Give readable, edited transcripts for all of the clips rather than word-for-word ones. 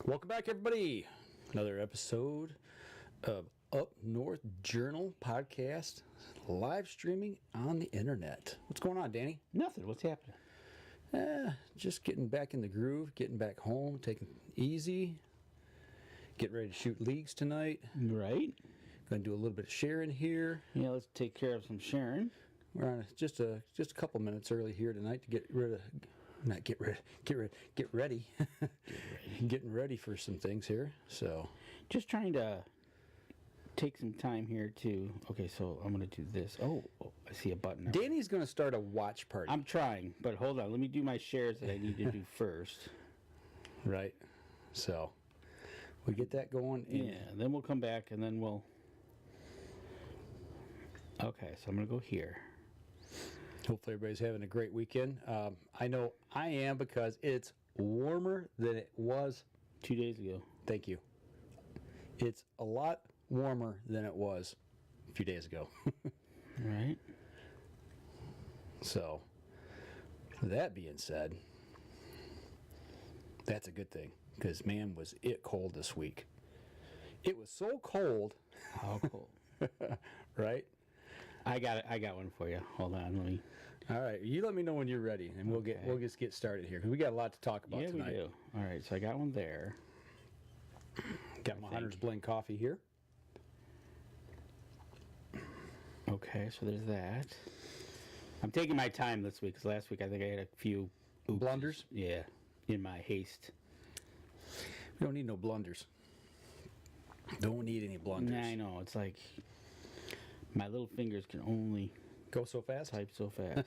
Welcome back, everybody. Another episode of Up North Journal podcast, live streaming on the internet. What's going on, Danny? Nothing. What's happening? Just getting back in the groove, getting back home, taking it easy, getting ready to shoot leagues tonight. Right. Going to do a little bit of sharing here. Yeah, let's take care of some sharing. We're on just a couple minutes early here tonight to get ready. Getting ready for some things here. So, just trying to take some time here to. Okay, so I'm going to do this. Oh, I see a button. Danny's going to start a watch party. I'm trying, but hold on. Let me do my shares that I need to do first. Right. So, we get that going. Yeah, then we'll come back and then we'll. Okay, so I'm going to go here. Hopefully everybody's having a great weekend. I know I am because it's warmer than it was 2 days ago. Thank you. It's a lot warmer than it was a few days ago. Right. So, that being said, that's a good thing because, man, was it cold this week. It was so cold. How cold? Right? I got one for you. Hold on, let me. All right, you let me know when you're ready, and we'll just get started here because we got a lot to talk about tonight. Yeah, we do. All right, so I got one there. Got my Hunter's Blend coffee here. Okay, so there's that. I'm taking my time this week because last week I think I had a few blunders. Yeah, in my haste. We don't need no blunders. Don't need any blunders. Nah, I know. It's like my little fingers can only go so fast. Type so fast.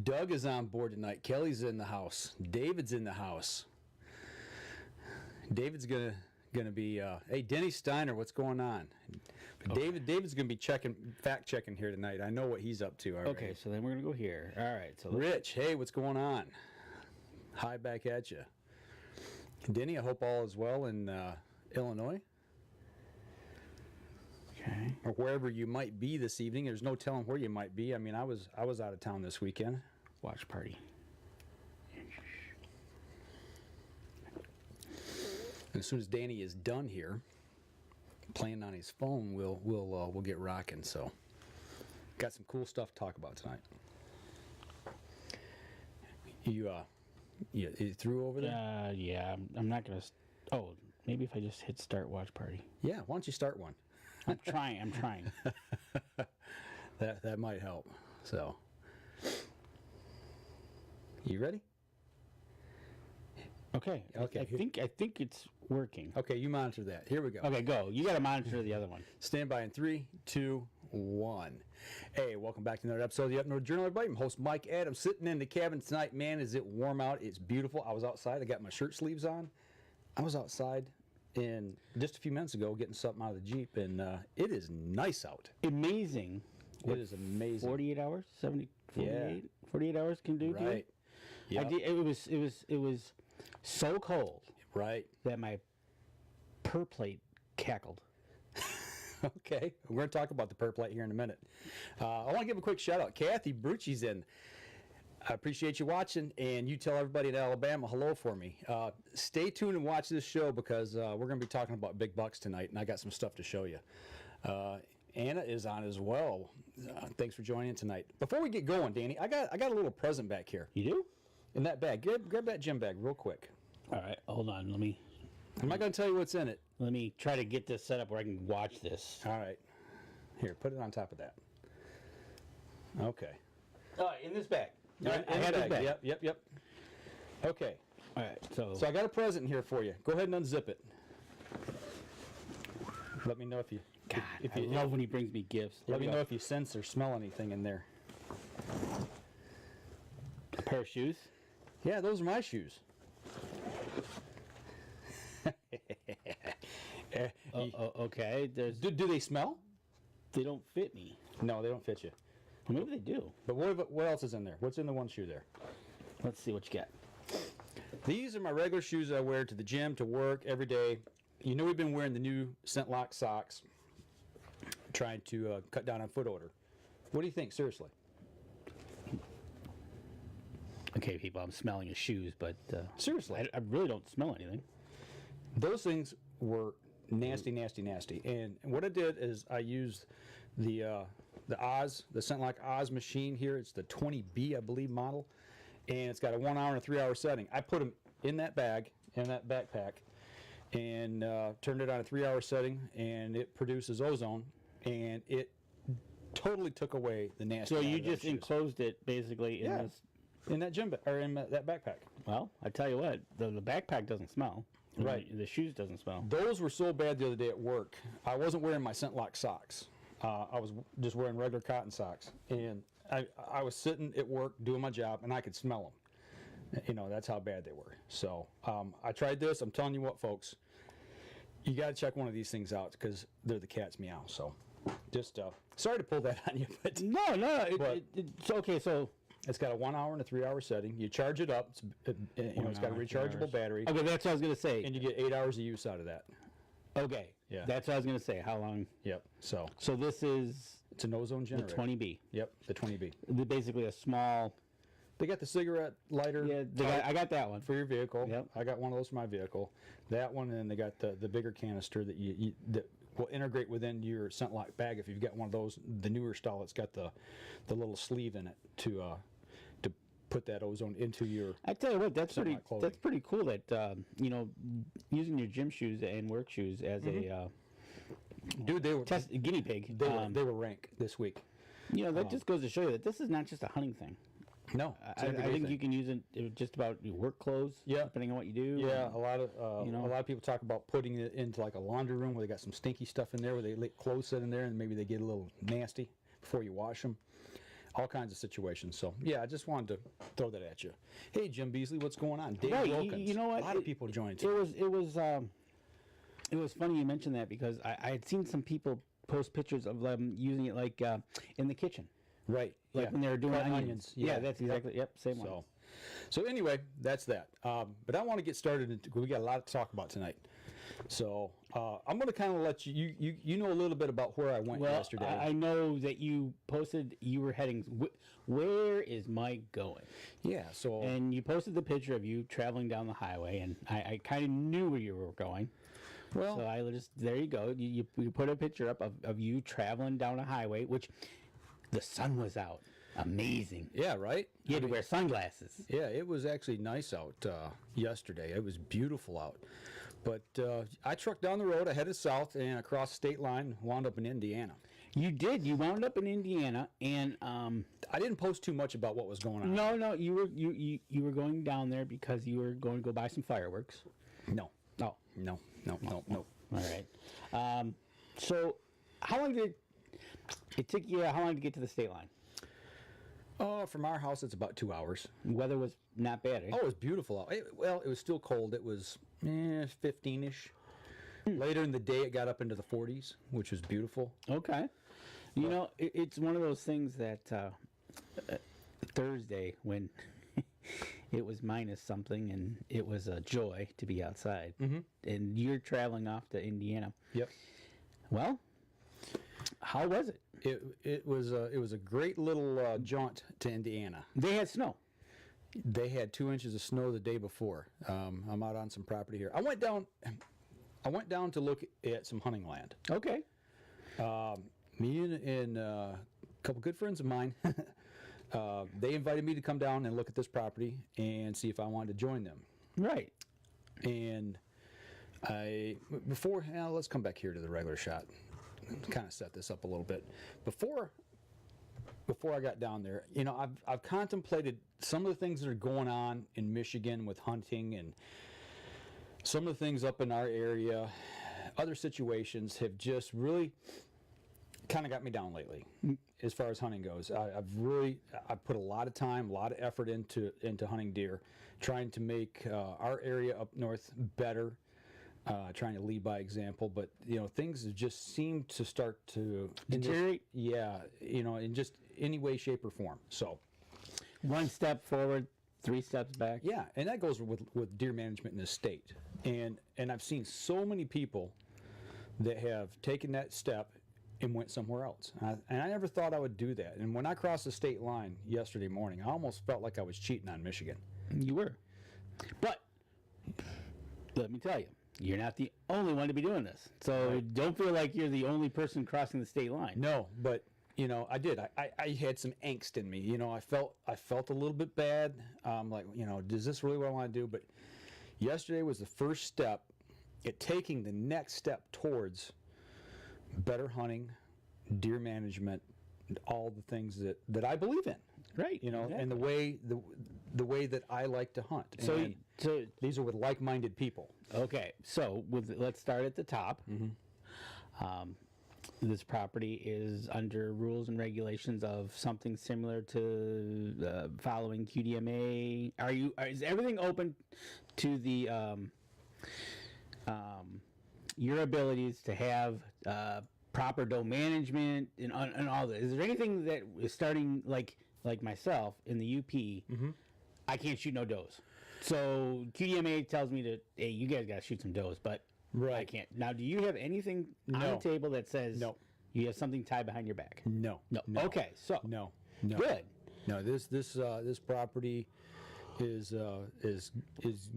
Doug is on board tonight. Kelly's in the house. David's in the house. David's gonna be. Hey, Denny Steiner, what's going on? Okay. David's gonna be fact checking here tonight. I know what he's up to already. Okay, so then we're gonna go here. All right. So Rich, hey, what's going on? Hi, back at you. Denny, I hope all is well in Illinois. Okay. Or wherever you might be this evening. There's no telling where you might be. I mean, I was out of town this weekend. Watch party. And as soon as Danny is done here, playing on his phone, we'll get rocking. So, got some cool stuff to talk about tonight. You through over there? Yeah. I'm not gonna. Oh, maybe if I just hit start watch party. Yeah. Why don't you start one? I'm trying. That might help. So, you ready? Okay. I think it's working. Okay, you monitor that. Here we go. Okay, go. You got to monitor the other one. Stand by in 3, 2, 1. Hey, welcome back to another episode of the Up North Journal, everybody. I'm host Mike Adams, sitting in the cabin tonight. Man, is it warm out? It's beautiful. I was outside. I got my shirt sleeves on. I was outside and just a few minutes ago getting something out of the Jeep, and it is nice out. Amazing. It is amazing. 48 hours? 48 hours can do? Right. Yep. It was so cold. Right. That my per plate cackled. Okay. We're going to talk about the per plate here in a minute. I want to give a quick shout out. Kathy Brucci's in. I appreciate you watching, and you tell everybody in Alabama hello for me. Stay tuned and watch this show because we're going to be talking about big bucks tonight, and I got some stuff to show you. Anna is on as well. Thanks for joining tonight. Before we get going, Danny, I got a little present back here. You do? In that bag. Grab that gym bag real quick. All right, hold on. I'm not going to tell you what's in it. Let me try to get this set up where I can watch this. All right. Here, put it on top of that. Okay. All right, in this bag. I had a bag. Yep. Okay. All right. So I got a present here for you. Go ahead and unzip it. Let me know if you. God, I love when he brings me gifts. Let me know if you sense or smell anything in there. A pair of shoes. Yeah, those are my shoes. Okay. Do they smell? They don't fit me. No, they don't fit you. Well, maybe they do. But what else is in there? What's in the one shoe there? Let's see what you got. These are my regular shoes I wear to the gym, to work, every day. You know we've been wearing the new Scent Lock socks, trying to cut down on foot odor. What do you think, seriously? Okay, people, I'm smelling his shoes, but Seriously. I really don't smell anything. Those things were nasty, nasty, nasty. And what I did is I used the Oz, the Scentlock Oz machine here. It's the 20B, I believe, model. And it's got a 1 hour and a 3 hour setting. I put them in that bag, in that backpack, and turned it on a 3 hour setting, and it produces ozone, and it totally took away the nasty. So you just enclosed it basically in this. In that gym or in that backpack. Well, I tell you what, the backpack doesn't smell. Right. The shoes doesn't smell. Those were so bad the other day at work. I wasn't wearing my Scentlock socks. I was just wearing regular cotton socks, and I was sitting at work doing my job, and I could smell them. You know, that's how bad they were. So I tried this. I'm telling you what, folks, you got to check one of these things out because they're the cat's meow. So just sorry to pull that on you, but No, it's okay. So it's got a 1 hour and a 3 hour setting. You charge it up. It's got a rechargeable battery, okay, that's what I was gonna say. and you get 8 hours of use out of that. Okay, Yeah. that's what I was gonna say. How long? Yep. So So this is it's an ozone the generator. 20B. Yep, the 20B. Basically a small. They got the cigarette lighter. Yeah, I got that one. for your vehicle. Yep. I got one of those for my vehicle. That one, and then they got the bigger canister that that will integrate within your Scentlock bag if you've got one of those. The newer style, it's got the little sleeve in it to put that ozone into your. I tell you what, that's Scentlock clothing. That's pretty cool. That using your gym shoes and work shoes as a Dude, they were test guinea pig. they were rank this week. That just goes to show you that this is not just a hunting thing. No, it's an I everyday think thing. you can use it just about your work clothes. Yeah. Depending on what you do. Yeah, a lot of know. a lot of people talk about putting it into like a laundry room where they got some stinky stuff in there, where they let clothes sit in there and maybe they get a little nasty before you wash them. All kinds of situations. So yeah, I just wanted to throw that at you. Hey, Jim Beasley, what's going on? Dave Right, Wilkins. you know what? A lot of people joined. It was funny you mentioned that because I had seen some people post pictures of them using it like in the kitchen. Right. Like yeah. when they were doing Cut onions. Yeah, that's exactly. Yep, same one. So anyway, that's that. But I want to get started. We got a lot to talk about tonight. So I'm going to kind of let you know a little bit about where I went yesterday. I know that you posted you were heading. Where is Mike going? Yeah. So And you posted the picture of you traveling down the highway, and I kind of knew where you were going. well, So I just there you go. You put a picture up of you traveling down a highway, which the sun was out. Amazing. yeah, right. You had to wear sunglasses. Yeah, it was actually nice out yesterday. It was beautiful out. But I trucked down the road. I headed south and across the state line, wound up in Indiana. You did. You wound up in Indiana, and I didn't post too much about what was going on. no, you were going down there because you were going to go buy some fireworks. No. Oh, No. all right. So, how long did it took you? How long to get to the state line? From our house, it's about 2 hours. Weather was not bad. Eh? Oh, it was beautiful out. It was still cold. It was 15-ish. Later in the day, it got up into the 40s, which was beautiful. Okay. You know, it's one of those things that Thursday when it was minus something and it was a joy to be outside. Mm-hmm. And you're traveling off to Indiana. Yep. Well, how was it? It was a great little jaunt to Indiana. They had snow. They had 2 inches of snow the day before. I'm out on some property here. I went down to look at some hunting land. Okay. Me and a couple good friends of mine, they invited me to come down and look at this property and see if I wanted to join them. Right. And let's come back here to the regular shot. Kind of set this up a little bit. Before I got down there, I've contemplated some of the things that are going on in Michigan with hunting and some of the things up in our area. Other situations have just really kind of got me down lately as far as hunting goes. I've put a lot of time, a lot of effort into hunting deer, trying to make our area up north better. Trying to lead by example, but things have just seemed to start to deteriorate. In just any way, shape, or form. So, 1 step forward, 3 steps back. yeah, and that goes with deer management in this state. And I've seen so many people that have taken that step and went somewhere else. And I never thought I would do that. And when I crossed the state line yesterday morning, I almost felt like I was cheating on Michigan. You were. But let me tell you, you're not the only one to be doing this. So don't feel like you're the only person crossing the state line. No, but I did. I had some angst in me. I felt a little bit bad. Like, is this really what I want to do? But yesterday was the first step at taking the next step towards better hunting, deer management, all the things that I believe in. Right. Exactly. And the way that I like to hunt. So these are with like-minded people. Okay. So let's start at the top. Mm-hmm. This property is under rules and regulations of something similar to following QDMA. Is everything open to the your abilities to have proper doe management and all that? Is there anything that is starting like myself in the UP? Mm-hmm. I can't shoot no does. So QDMA tells me to, hey, you guys got to shoot some does, but I can't. Now, do you have anything on the table that says you have something tied behind your back? No. Okay, so no. Good. No, this property is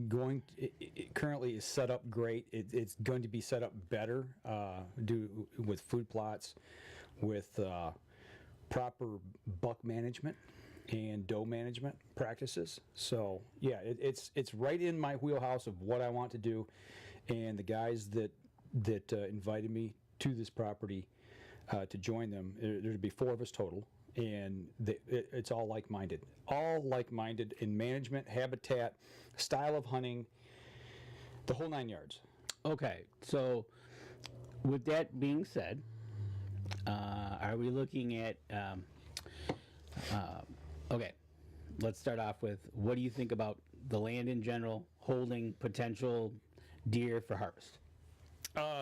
going. It currently is set up great. It's going to be set up better, with food plots, with proper buck management and doe management practices. So yeah, it's right in my wheelhouse of what I want to do. And the guys that invited me to this property to join them, there'd be 4 of us total, and it's all like-minded in management, habitat, style of hunting, the whole 9 yards. Okay, so with that being said, are we looking at okay, let's start off with, what do you think about the land in general holding potential deer for harvest?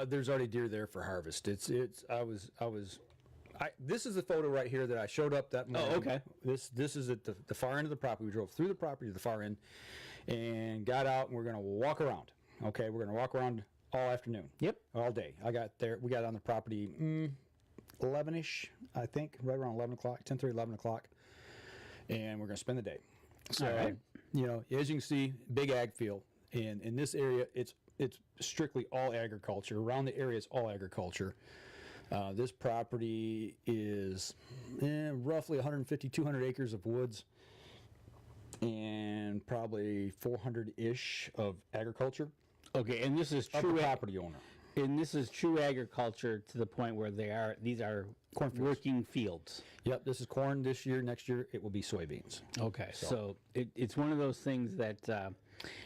There's already deer there for harvest. This is the photo right here that I showed up that morning. Oh, okay. This is at the far end of the property. We drove through the property to the far end and got out, and we're going to walk around. Okay, we're going to walk around all afternoon. Yep. All day. We got on the property 11-ish, I think, right around 11 o'clock, 10:30, 11 o'clock, and we're going to spend the day. So, all right. As you can see, big ag field. And in this area, it's strictly all agriculture. Around the area, it's all agriculture. This property is roughly 150, 200 acres of woods and probably 400-ish of agriculture. Okay, and this is Of true the property owner. And this is true agriculture to the point where these are Cornfields. working fields. Yep, this is corn this year. Next year, it will be soybeans. Okay, so it's one of those things that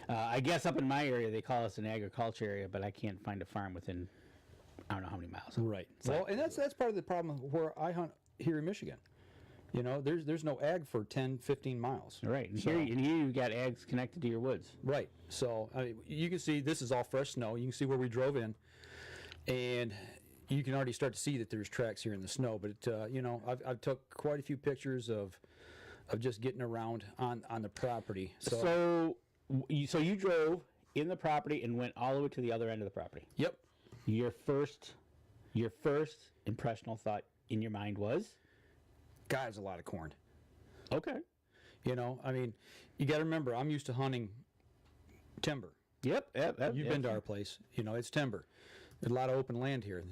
I guess up in my area they call us an agriculture area, but I can't find a farm within I don't know how many miles. Right. Well, and that's part of the problem where I hunt here in Michigan. There's no ag for 10, 15 miles. Right, and here you've got ags connected to your woods. Right. So you can see this is all fresh snow. You can see where we drove in, and you can already start to see that there's tracks here in the snow. But I've took quite a few pictures of just getting around on the property. So you drove in the property and went all the way to the other end of the property. Yep. Your first impressional thought in your mind was? God, there's a lot of corn. Okay. You got to remember, I'm used to hunting timber. Yep. You've been to our place. It's timber. There's a lot of open land here.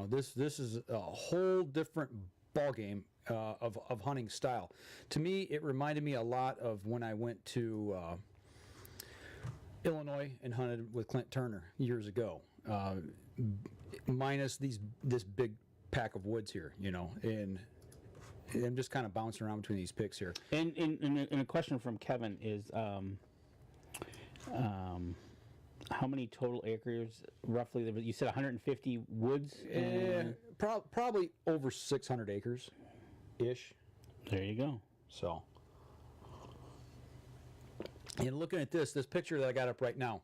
This is a whole different ballgame of hunting style. To me, it reminded me a lot of when I went to Illinois and hunted with Clint Turner years ago. Minus this big pack of woods here, and I'm just kind of bouncing around between these picks here. And a question from Kevin is, how many total acres roughly? You said 150 woods? Probably over 600 acres ish. There you go. So, and looking at this picture that I got up right now.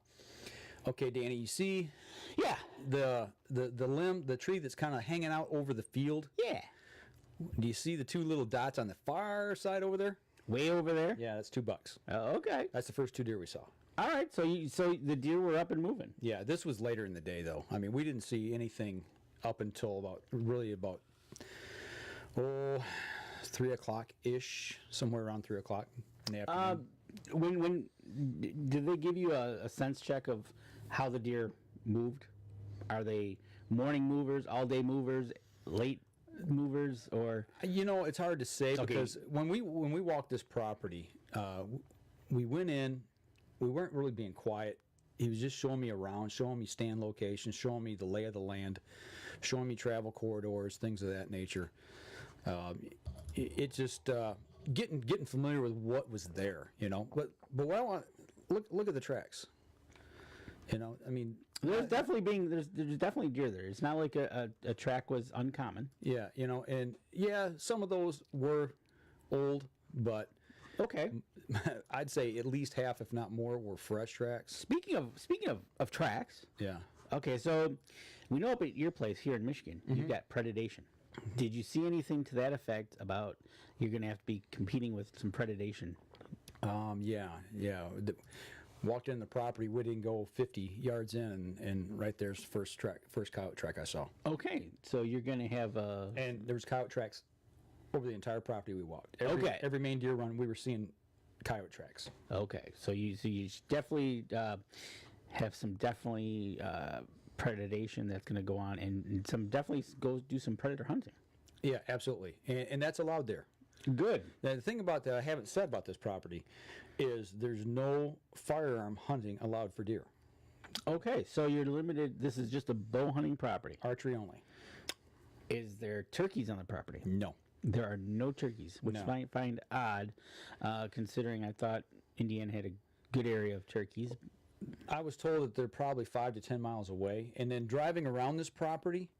Okay, Danny, you see? Yeah. The tree that's kind of hanging out over the field? Yeah. Do you see the 2 little dots on the far side over there? Way over there? Yeah, that's 2 bucks. Okay. That's the first 2 deer we saw. All right, so the deer were up and moving. Yeah, this was later in the day, though. We didn't see anything up until about Oh, 3 o'clock ish, somewhere around 3 o'clock in the afternoon. When did they give you a sense check of how the deer moved? Are they morning movers, all day movers, late movers, or It's hard to say because when we walked this property, we went in. We weren't really being quiet. He was just showing me around, showing me stand locations, showing me the lay of the land, showing me travel corridors, things of that nature. It just getting familiar with what was there, But what I want, look at the tracks. I mean, there's definitely deer there. It's not like a track was uncommon. Yeah, and some of those were old, but okay, I'd say at least half, if not more, were fresh tracks. Speaking of tracks, yeah. Okay, so we know up at your place here in Michigan, you've got predation. Did you see anything to that effect about you're going to have to be competing with some predation? Yeah. Walked in the property, we didn't go 50 yards in, and right there's the first coyote track I saw. Okay, so you're going to have and there was coyote tracks over the entire property we walked. Every main deer run, we were seeing coyote tracks. Okay, so you definitely have some predation that's going to go on, and some definitely go do some predator hunting. Yeah, absolutely, and that's allowed there. Good. Now, the thing about that I haven't said about this property is there's no firearm hunting allowed for deer. Okay, so you're limited. This is just a bow hunting property. Archery only. Is there turkeys on the property? No. There are no turkeys, which I might find odd, considering I thought Indiana had a good area of turkeys. I was told that they're probably 5 to 10 miles away, and then driving around this property,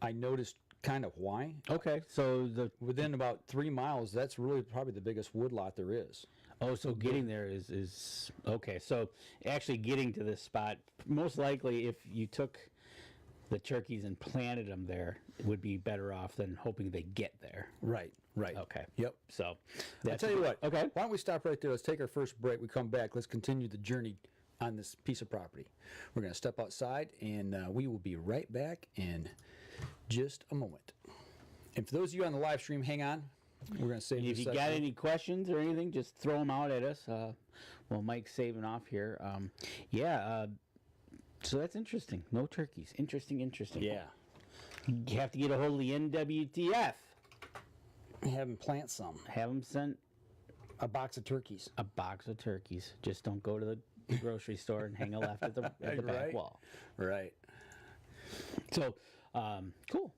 I noticed kind of why. Okay, so within about 3 miles, that's really probably the biggest woodlot there is. Oh, so getting there is okay. So actually getting to this spot, most likely if you took the turkeys and planted them there, it would be better off than hoping they get there. Right. Okay. Yep. So I'll tell you what. Okay. Why don't we stop right there? Let's take our first break. We come back. Let's continue the journey on this piece of property. We're going to step outside, and we will be right back in just a moment. And for those of you on the live stream, hang on. We're going to save If you got any questions or anything, just throw them out at us. Well, Mike's saving off here. So that's interesting. No turkeys. Interesting. Yeah. You have to get a hold of the NWTF. Have them plant some. Have them send a box of turkeys. A box of turkeys. Just don't go to the grocery store and hang a left at the back wall. Right. So, cool.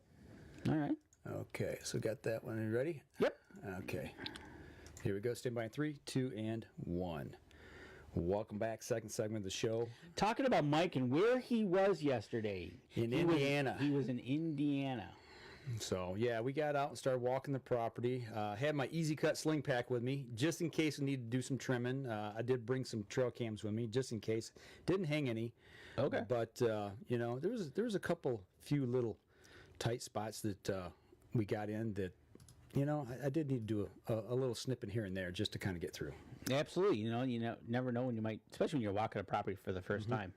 All right. Okay, so got that one. Are you ready? Yep. Okay. Here we go. Stand by in 3, 2, and 1. Welcome back. Second segment of the show. Talking about Mike and where he was yesterday. In Indiana. He was in Indiana. So, yeah, we got out and started walking the property. Had my Easy Cut sling pack with me, just in case we need to do some trimming. I did bring some trail cams with me, just in case. Didn't hang any. Okay. But, there was a few little tight spots that we got in that, I did need to do a little snipping here and there just to kind of get through. Absolutely. You never know when you might, especially when you're walking a property for the first time.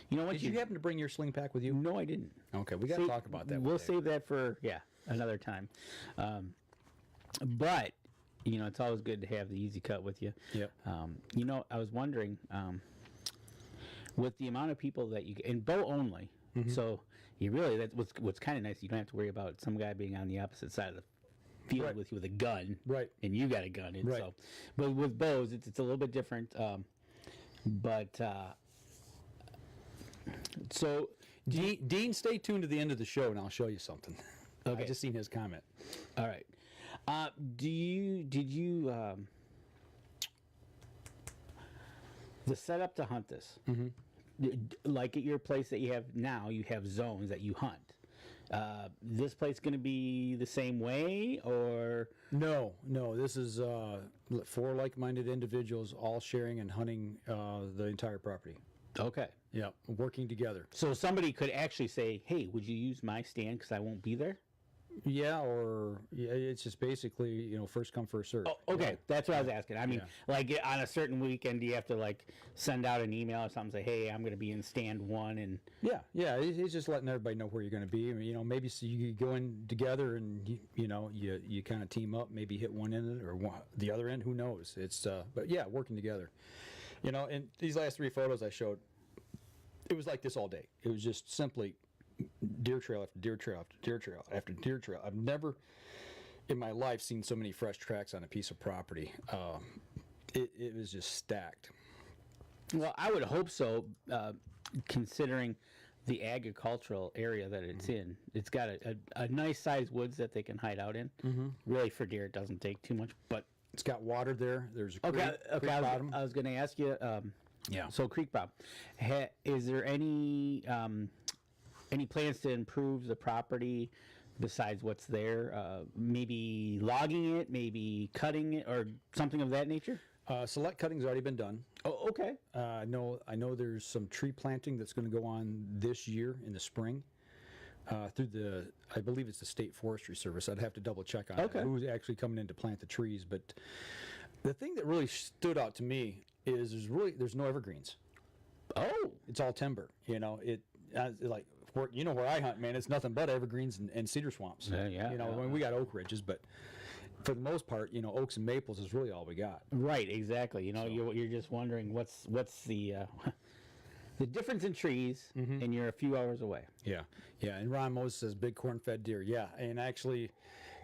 Did you happen to bring your sling pack with you? No, I didn't. Okay, we got to talk about that. We'll save that for another time. But it's always good to have the Easy Cut with you. Yep. I was wondering, with the amount of people that you and bow only, so you really that's what's kind of nice. You don't have to worry about some guy being on the opposite side of the field with you with a gun, right? And you got a gun, and right. So, but with bows, it's a little bit different. So, Dean, stay tuned to the end of the show, and I'll show you something. Okay. I just seen his comment. All right. Did you the setup to hunt this? Like at your place that you have now, you have zones that you hunt. This place going to be the same way, or no? This is 4 like-minded individuals all sharing and hunting the entire property. Okay. Yeah, working together. So somebody could actually say, "Hey, would you use my stand because I won't be there?" Yeah, or it's just basically, you know, first come, first serve. Oh, okay, that's what I was asking. I mean, like on a certain weekend, do you have to like send out an email or something, say, "Hey, I'm going to be in stand 1," and Yeah, it's just letting everybody know where you're going to be. I mean, you know, maybe so you go in together and you kind of team up, maybe hit one end or the other end. Who knows? It's but yeah, working together. You know, and these last 3 photos I showed, it was like this all day. It was just simply deer trail after deer trail after deer trail after deer trail. I've never in my life seen so many fresh tracks on a piece of property. It was just stacked. well, I would hope so, considering the agricultural area that it's in. It's got a nice sized woods that they can hide out in. Really, for deer, it doesn't take too much, but It's got water there. There's a creek, okay. creek bottom. I was going to ask you. Yeah. So, Creek Bob, is there any plans to improve the property besides what's there? Maybe logging it, maybe cutting it, or something of that nature? Select cutting's already been done. Oh, okay. I know there's some tree planting that's going to go on this year in the spring through I believe it's the State Forestry Service. I'd have to double check on Okay. who's actually coming in to plant the trees. But the thing that really stood out to me is there's no evergreens. Oh, It's all timber. You know, like where I hunt, man, it's nothing but evergreens and cedar swamps. Yeah, You know, I mean, we got oak ridges, but for the most part, you know, oaks and maples is really all we got. right, exactly. You know, you're just wondering what's the the difference in trees, and you're a few hours away. Yeah, yeah. And Ron Moses says big corn-fed deer. Yeah, and actually,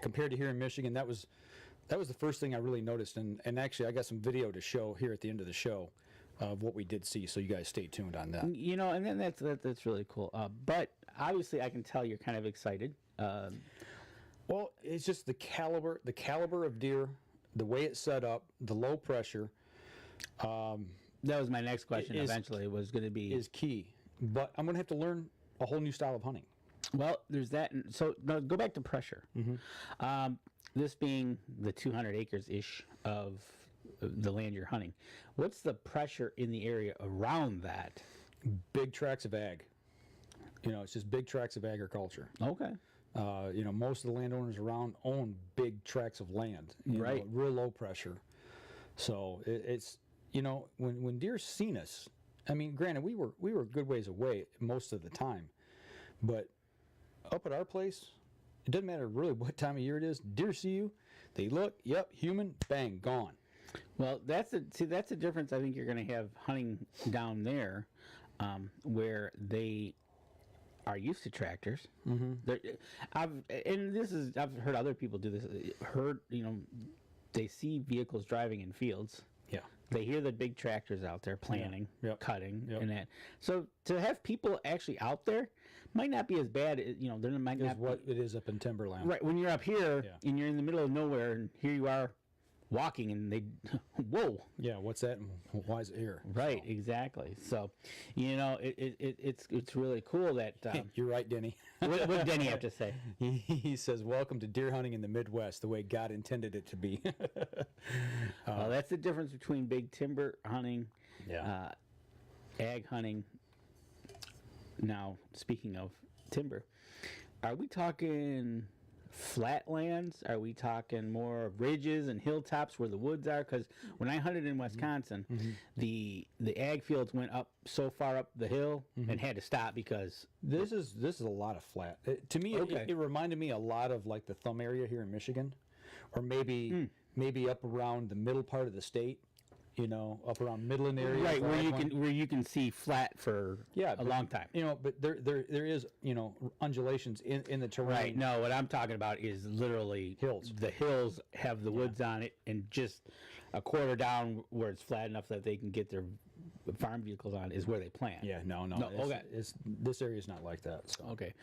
compared to here in Michigan, that was the first thing I really noticed. And actually, I got some video to show here at the end of the show of what we did see. So you guys stay tuned on that. You know, and then that's really cool. But obviously, I can tell you're kind of excited. Well, it's just the caliber of deer, the way it's set up, the low pressure. That was my next question. Is- Eventually, was going to be is key. But I'm going to have to learn a whole new style of hunting. well. There's that. So now go back to pressure. This being the 200 acres ish of the land you're hunting, what's the pressure in the area around that? Big tracts of ag. You know, it's just big tracts of agriculture. Okay. You know, most of the landowners around own big tracts of land. You Right. know, real low pressure. So it's, you know, when deer seen us, I mean, granted, we were a good ways away most of the time, but up at our place, it doesn't matter really what time of year it is. Deer see you, they look, yep, human, bang, gone. Well, that's a difference I think you're going to have hunting down there, where they are used to tractors. I've heard other people do this. They see vehicles driving in fields. Yeah. They hear the big tractors out there planting, Yep. cutting, Yep. and that. So to have people actually out there might not be as bad. There might Is not what be, it is up in timberland. right when you're up here Yeah. and you're in the middle of nowhere, and here you are walking, and they, whoa. Yeah, what's that and why is it here? Right, exactly. So, it's really cool that. You're right, Denny. what did Denny have to say? He says, welcome to deer hunting in the Midwest, the way God intended it to be. Well, that's the difference between big timber hunting, Yeah. ag hunting. Now, speaking of timber, are we talking flatlands? Are we talking more ridges and hilltops where the woods are? Because when I hunted in Wisconsin, the ag fields went up so far up the hill and had to stop because This is a lot of flat. To me, Okay. it reminded me a lot of like the Thumb area here in Michigan, or maybe up around the middle part of the state. You know, up around Midland area. right where you can see flat for a but, long time. You know, but there is undulations in the terrain. Right. No, what I'm talking about is literally Hills. The hills have the woods on it, and just a quarter down where it's flat enough that they can get their farm vehicles on is where they plant. Yeah. No. okay. This area is not like that. So. Okay.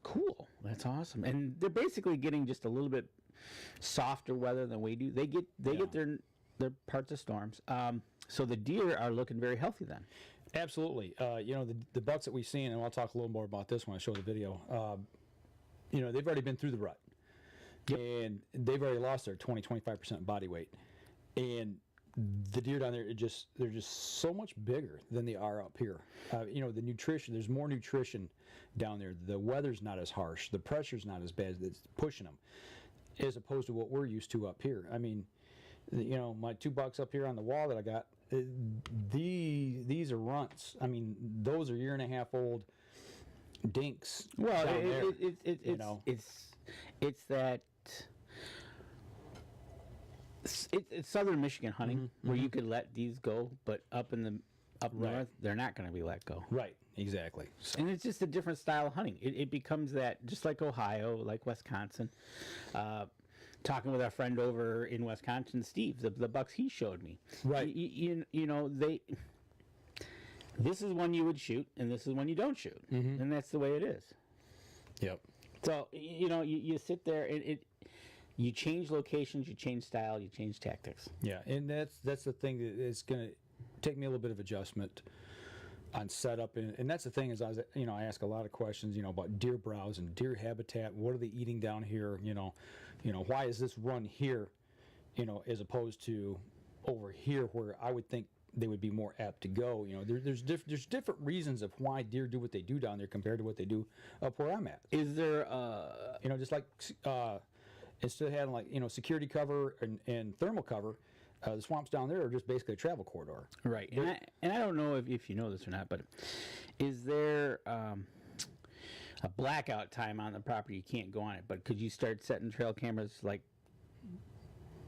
Cool. That's awesome. And they're basically getting just a little bit softer weather than we do. They get their parts of storms. So the deer are looking very healthy then. Absolutely. The bucks that we've seen, and I'll talk a little more about this when I show the video. They've already been through the rut, and they've already lost their 20-25% body weight. And the deer down there, they're just so much bigger than they are up here. You know, the nutrition, there's more nutrition down there. The weather's not as harsh. The pressure's not as bad. It's pushing them, as opposed to what we're used to up here. I mean, you know, my 2 bucks up here on the wall that I got, these are runts. I mean, those are 1.5 year old dinks. Well, down there, you know, it's that. It's southern Michigan hunting where you could let these go, but up north they're not going to be let go. Right, exactly. So, And it's just a different style of hunting. It becomes that, just like Ohio, like Wisconsin. Talking with our friend over in Wisconsin, Steve, the bucks he showed me. Right. You know, this is one you would shoot, and this is one you don't shoot, and that's the way it is. yep. So you know, you sit there, and you change locations, you change style, you change tactics. Yeah, and that's the thing that is going to take me a little bit of adjustment on setup, and that's the thing is I ask a lot of questions, you know, about deer browse and deer habitat. What are they eating down here? You know, why is this run here, you know, as opposed to over here where I would think they would be more apt to go. You know, there's different reasons of why deer do what they do down there compared to what they do up where I'm at. Is there you know, just like instead of having, like, you know, security cover and thermal cover, the swamps down there are just basically a travel corridor. right? And I don't know if you know this or not, but is there a blackout time on the property? You can't go on it, but could you start setting trail cameras like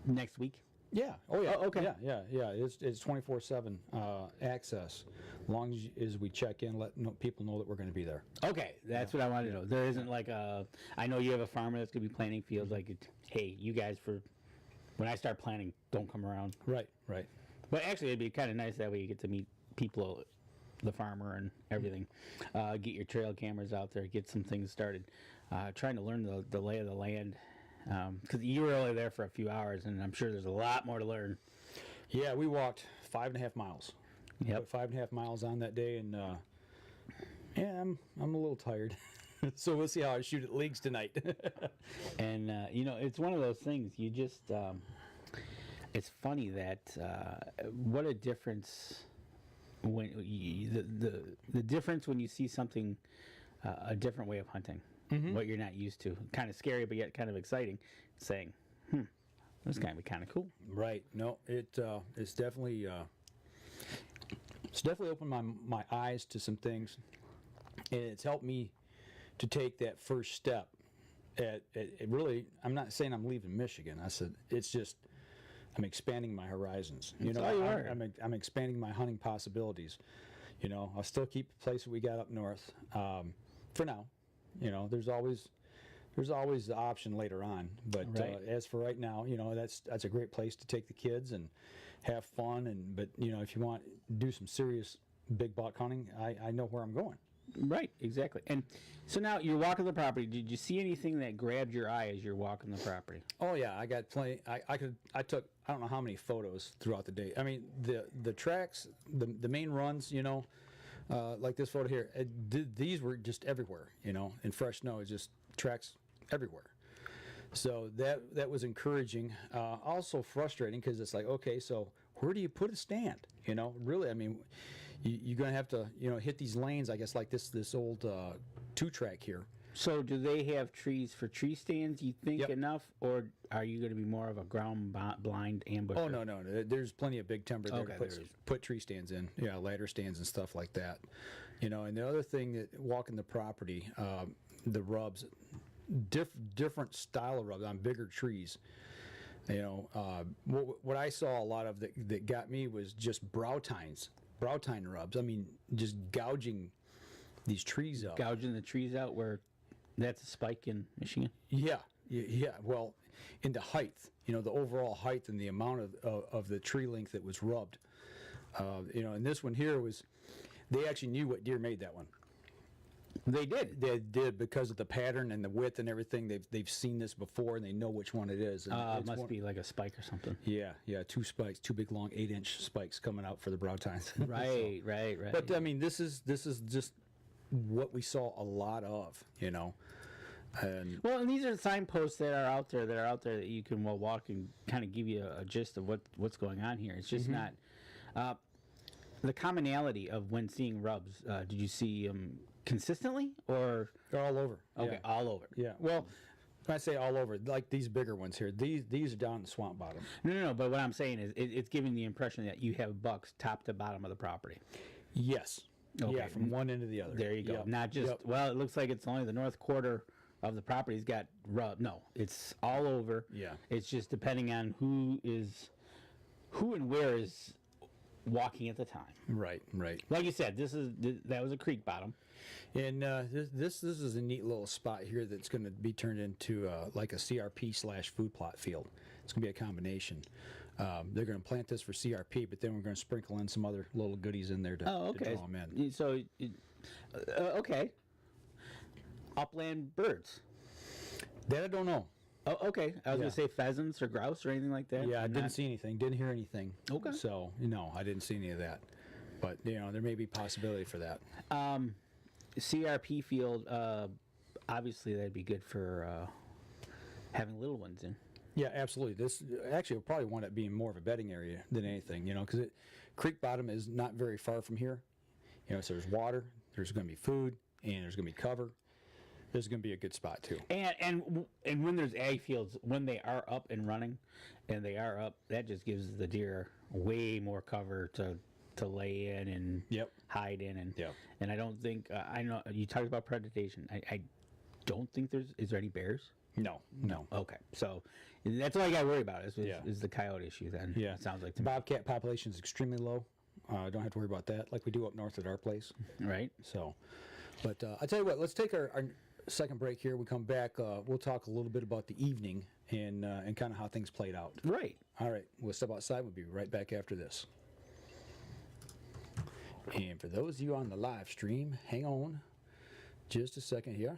next week? Yeah. Oh yeah. Oh, okay. Yeah. It's 24/7 access, as long as we check in, let people know that we're going to be there. Okay, that's what I wanted to know. There isn't like I know you have a farmer that's going to be planting fields. Like, hey, you guys, when I start planting, don't come around. Right. But actually, it'd be kind of nice that way you get to meet people, the farmer and everything. Get your trail cameras out there, get some things started. Trying to learn the lay of the land. Because you were only there for a few hours, and I'm sure there's a lot more to learn. Yeah, we walked 5.5 miles. Yep. 5.5 miles on that day, and yeah, I'm a little tired. So we'll see how I shoot at leagues tonight. And you know, it's one of those things. You just, it's funny that what a difference when the difference when you see something, a different way of hunting. What you're not used to. Kind of scary, but yet kind of exciting. Saying, this is going to be kind of cool. Right. No, it's definitely opened my eyes to some things, and it's helped me to take that first step. It really, I'm not saying I'm leaving Michigan. I said it's just I'm expanding my horizons. You know, I'm expanding my hunting possibilities. You know, I'll still keep the place that we got up north for now. You know, there's always the option later on, but Right. As for right now, you know, that's a great place to take the kids and have fun. But you know, if you want to do some serious big buck hunting, I know where I'm going. Right, exactly. And so now you're walking the property. Did you see anything that grabbed your eye as you're walking the property? Oh yeah, I got plenty. I took I don't know how many photos throughout the day. I mean, the tracks, the main runs, you know. Like this photo here, these were just everywhere, you know, and fresh snow is just tracks everywhere. So that was encouraging. Also frustrating because it's like, okay, so where do you put a stand? You know, really, I mean, you're going to have to, you know, hit these lanes, I guess, like this old 2-track here. So do they have trees for tree stands, you think, Yep. enough? Or are you going to be more of a ground blind ambusher? Oh, no. There's plenty of big timber there Okay, to put tree stands in. Yeah, ladder stands and stuff like that. You know, and the other thing that walking the property, the rubs, different style of rubs on bigger trees. You know, what I saw a lot of that got me was just brow tine rubs. I mean, just gouging these trees up. Gouging the trees out where that's a spike in Michigan? Yeah. Well, in the height, you know, the overall height and the amount of the tree length that was rubbed. You know, and this one here they actually knew what deer made that one. They did. They did because of the pattern and the width and everything. They've seen this before and they know which one it is. And It must be like a spike or something. Yeah, 2 spikes, 2 big long 8-inch spikes coming out for the brow tines. Right. But I mean, this is just what we saw a lot of, you know. And Well, and these are signposts that are out there that you can walk and kind of give you a gist of what's going on here. It's just not the commonality of when seeing rubs. Did you see them consistently, or they're all over. okay, all over? Yeah. Well, when I say all over, like these bigger ones here, these are down in the swamp bottom. No. But what I'm saying is, it's giving the impression that you have bucks top to bottom of the property. Yes. Okay. Yeah, from one end to the other. There you go. Yep. Not just well, it looks like it's only the north quarter of the property's got rub. No, it's all over. Yeah. It's just depending on who and where is walking at the time. Right. Like you said, that was a creek bottom. And this is a neat little spot here that's going to be turned into like a CRP/food plot field. It's going to be a combination. They're going to plant this for CRP, but then we're going to sprinkle in some other little goodies in there to draw them in. So, okay. Upland birds. That I don't know. Oh, okay. I was going to say pheasants or grouse or anything like that. Yeah, I didn't see anything. Didn't hear anything. Okay. So, I didn't see any of that. But, there may be possibility for that. CRP field, obviously that'd be good for having little ones in. Yeah, absolutely. This actually will probably wind up being more of a bedding area than anything, because creek bottom is not very far from here. So there's water, there's going to be food, and there's going to be cover. This is going to be a good spot too. And when there's ag fields, when they are up and running, that just gives the deer way more cover to lay in and hide in, and I don't think I know you talked about predation. I don't think is there any bears? No. Okay, so that's all I got to worry about is the coyote issue. Then it sounds like the bobcat population is extremely low. Don't have to worry about that, like we do up north at our place. Right. So, but I tell you what, let's take our second break here. We come back. We'll talk a little bit about the evening and kind of how things played out. Right. All right. We'll step outside. We'll be right back after this. And for those of you on the live stream, hang on just a second here.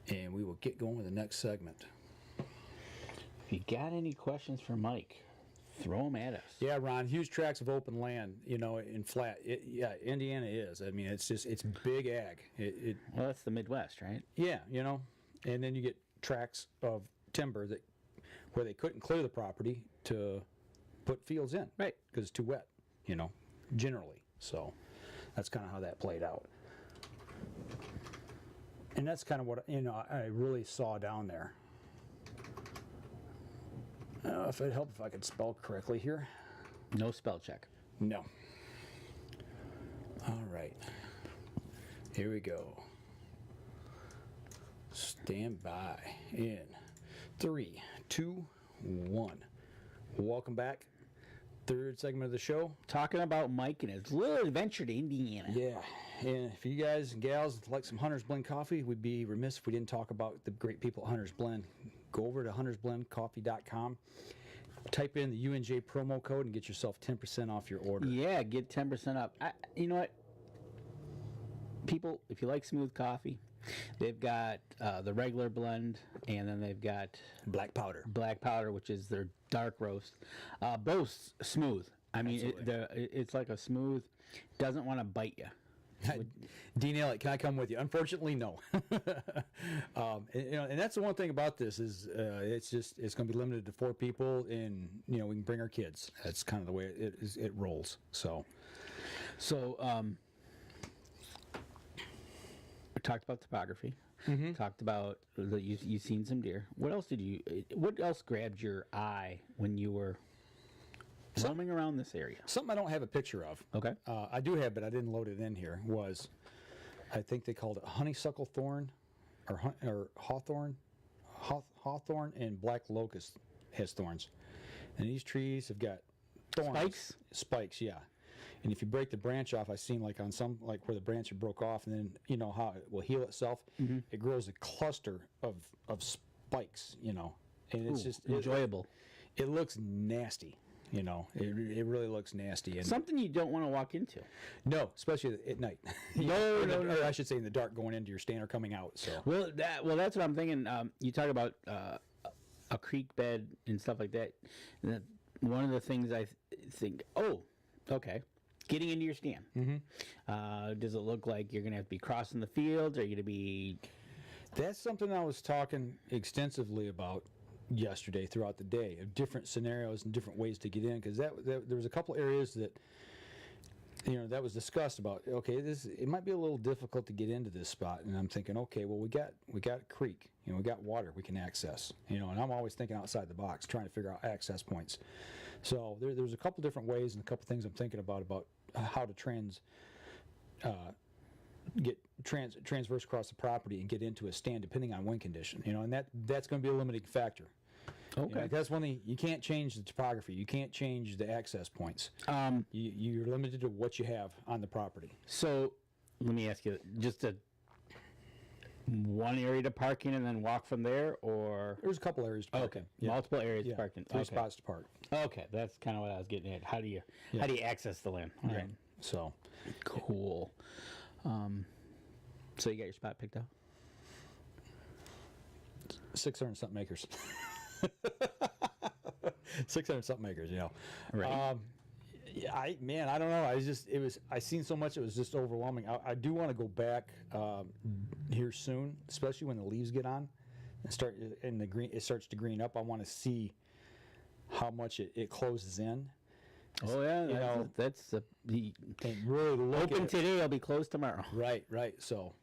And we will get going with the next segment. If you got any questions for Mike, throw them at us. Yeah, Ron, huge tracts of open land, in flat. Indiana is. I mean, it's big ag. Well, that's the Midwest, right? Yeah, and then you get tracts of timber where they couldn't clear the property to put fields in. Right. Because it's too wet, generally. So that's kind of how that played out. And that's kind of what, I really saw down there. If it'd help if I could spell correctly here. No spell check. No. All right. Here we go. Stand by in 3, 2, 1. Welcome back. Third segment of the show. Talking about Mike and his little adventure to Indiana. Yeah. And if you guys and gals like some Hunter's Blend coffee, we'd be remiss if we didn't talk about the great people at Hunter's Blend. Go over to huntersblendcoffee.com. Type in the UNJ promo code and get yourself 10% off your order. Yeah, get 10% up. You know what? People, if you like smooth coffee, they've got the regular blend, and then they've got Black powder, which is their dark roast. Both smooth. I mean, it's like a smooth, doesn't want to bite you. Dean Elliott, can I come with you? Unfortunately, no. And that's the one thing about this is it's going to be limited to 4 people, and we can bring our kids. That's kind of the way it rolls. So we talked about topography. Mm-hmm. Talked about that you've seen some deer. What else grabbed your eye when you were roaming around this area? Something I don't have a picture of. Okay. I do have, but I didn't load it in here. Was I think they called it honeysuckle thorn, or hawthorn, hawthorn and black locust has thorns, and these trees have got thorns. Spikes, yeah. And if you break the branch off, I've seen like on some, like where the branch broke off, and then how it will heal itself. Mm-hmm. It grows a cluster of spikes, and it's just enjoyable. It looks nasty. It really looks nasty. And something you don't want to walk into. No, especially at night. No. Or I should say in the dark, going into your stand or coming out. So well, that's what I'm thinking. You talk about a creek bed and stuff like that. One of the things I think, okay, getting into your stand. Does it look like you're going to have to be crossing the fields? Are you going to be... That's something I was talking extensively about yesterday throughout the day, of different scenarios and different ways to get in, because there was a couple areas that that was discussed about. Okay, it might be a little difficult to get into this spot, and I'm thinking, okay, well, we got a creek, we got water we can access, and I'm always thinking outside the box, trying to figure out access points. So there's a couple different ways and a couple things I'm thinking about how to transverse across the property and get into a stand, depending on wind condition, and that's going to be a limiting factor. Okay. That's one thing. You can't change the topography. You can't change the access points. You're limited to what you have on the property. So let me ask you, just one area to park in and then walk from there, or... There's a couple areas to park in. Yeah. Multiple areas to park in. Three spots to park. Okay, that's kind of what I was getting at. How do you access the land? All right. So cool. So you got your spot picked out? 600 something acres. 600 something acres, Right. I don't know. I seen so much, it was just overwhelming. I do want to go back here soon, especially when the leaves get on and start in the green. It starts to green up. I want to see how much it closes in. Oh yeah, that's the and really look open today. It'll be closed tomorrow. Right. So,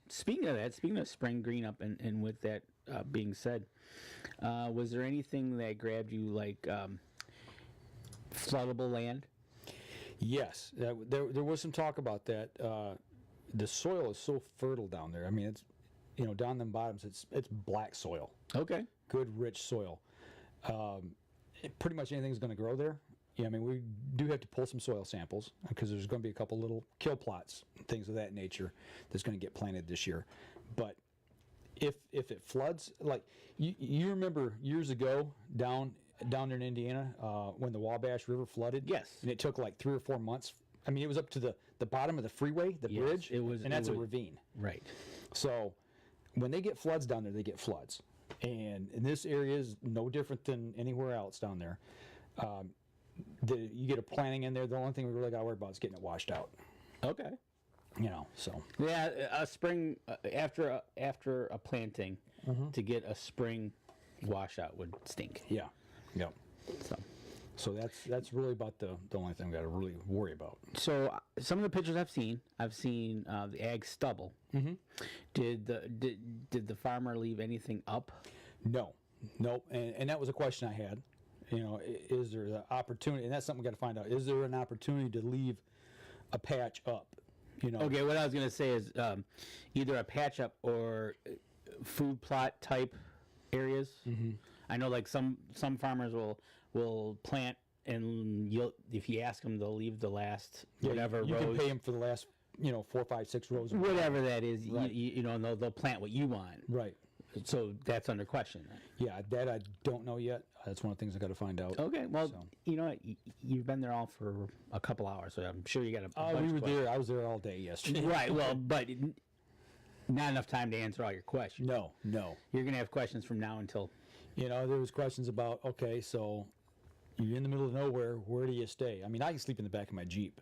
speaking of spring green up, and with that being said, was there anything that grabbed you, like floodable land? Yes, there was some talk about that. The soil is so fertile down there. I mean, it's down them bottoms. It's black soil. Okay. Good rich soil. Pretty much anything's going to grow there. Yeah, I mean, we do have to pull some soil samples because there's going to be a couple little kill plots, things of that nature, that's going to get planted this year. But if it floods, like you remember years ago down there in Indiana when the Wabash River flooded? Yes. And it took like 3 or 4 months. I mean, it was up to the bottom of the freeway, the bridge, and that's a ravine. Right. So when they get floods down there, they get floods. And this area is no different than anywhere else down there. You get a planting in there. The only thing we really got to worry about is getting it washed out. Okay. So. Yeah, a spring after a planting, to get a spring washout would stink. Yeah. Yep. So that's really about the only thing we got to really worry about. So some of the pictures I've seen the ag stubble. Mm-hmm. Did the farmer leave anything up? No, and that was a question I had. Is there the opportunity? And that's something we got to find out. Is there an opportunity to leave a patch up? Okay, what I was going to say is either a patch up or food plot type areas. Mm-hmm. I know, like some farmers will plant, and if you ask them, they'll leave the last whatever you rows. Can pay them for the last 4, 5, 6 rows. Whatever that is, right. and they'll plant what you want. Right. So that's under question. Yeah, that I don't know yet. That's one of the things I got to find out. Okay, well, you know what? You've been there all for a couple hours, so I'm sure you got a bunch we were of there. I was there all day yesterday. Right. Well, but not enough time to answer all your questions. No. You're going to have questions from now until. There was questions about, okay, so you're in the middle of nowhere. Where do you stay? I mean, I can sleep in the back of my Jeep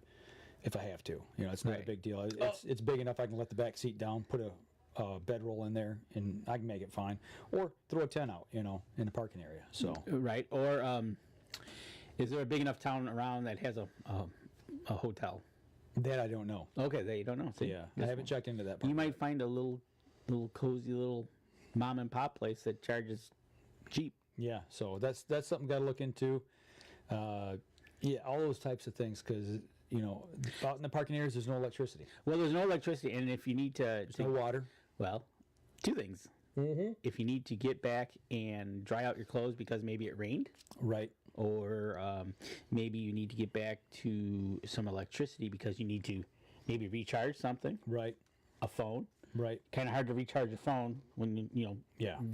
if I have to. It's not a big deal. It's big enough I can let the back seat down, put a bedroll in there, and I can make it fine. Or throw a tent out, in the parking area. So right. Or is there a big enough town around that has a hotel? That I don't know. Okay, that you don't know. See, yeah, I haven't checked into that part. You might find a little cozy little mom and pop place that charges cheap. Yeah, so that's something got to look into. All those types of things, because out in the parking areas there's no electricity. Well, there's no electricity, and if you need there's no water. Well, 2 things. Mm-hmm. If you need to get back and dry out your clothes because maybe it rained, right? Or maybe you need to get back to some electricity because you need to maybe recharge something, right? A phone, right? Kind of hard to recharge a phone when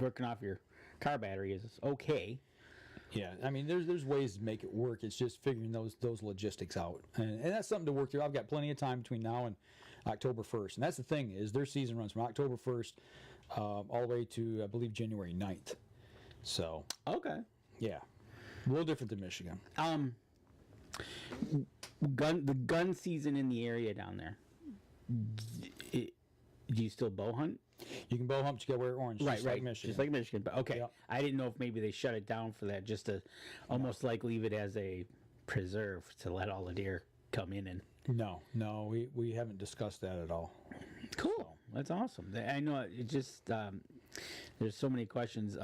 working off your car battery is okay. Yeah, I mean, there's ways to make it work. It's just figuring those logistics out, and that's something to work through. I've got plenty of time between now and October 1st, and that's the thing is their season runs from October 1st all the way to I believe January 9th. So okay, yeah, a little different than Michigan. the gun season in the area down there. Do you still bow hunt? You can bow hunt, but you got to wear orange. Right, just right. like Michigan. Just like Michigan. But okay, Yep. I didn't know if maybe they shut it down for that, just to almost like leave it as a preserve to let all the deer come in and. No, we haven't discussed that at all. Cool. So. That's awesome. I know it just there's so many questions.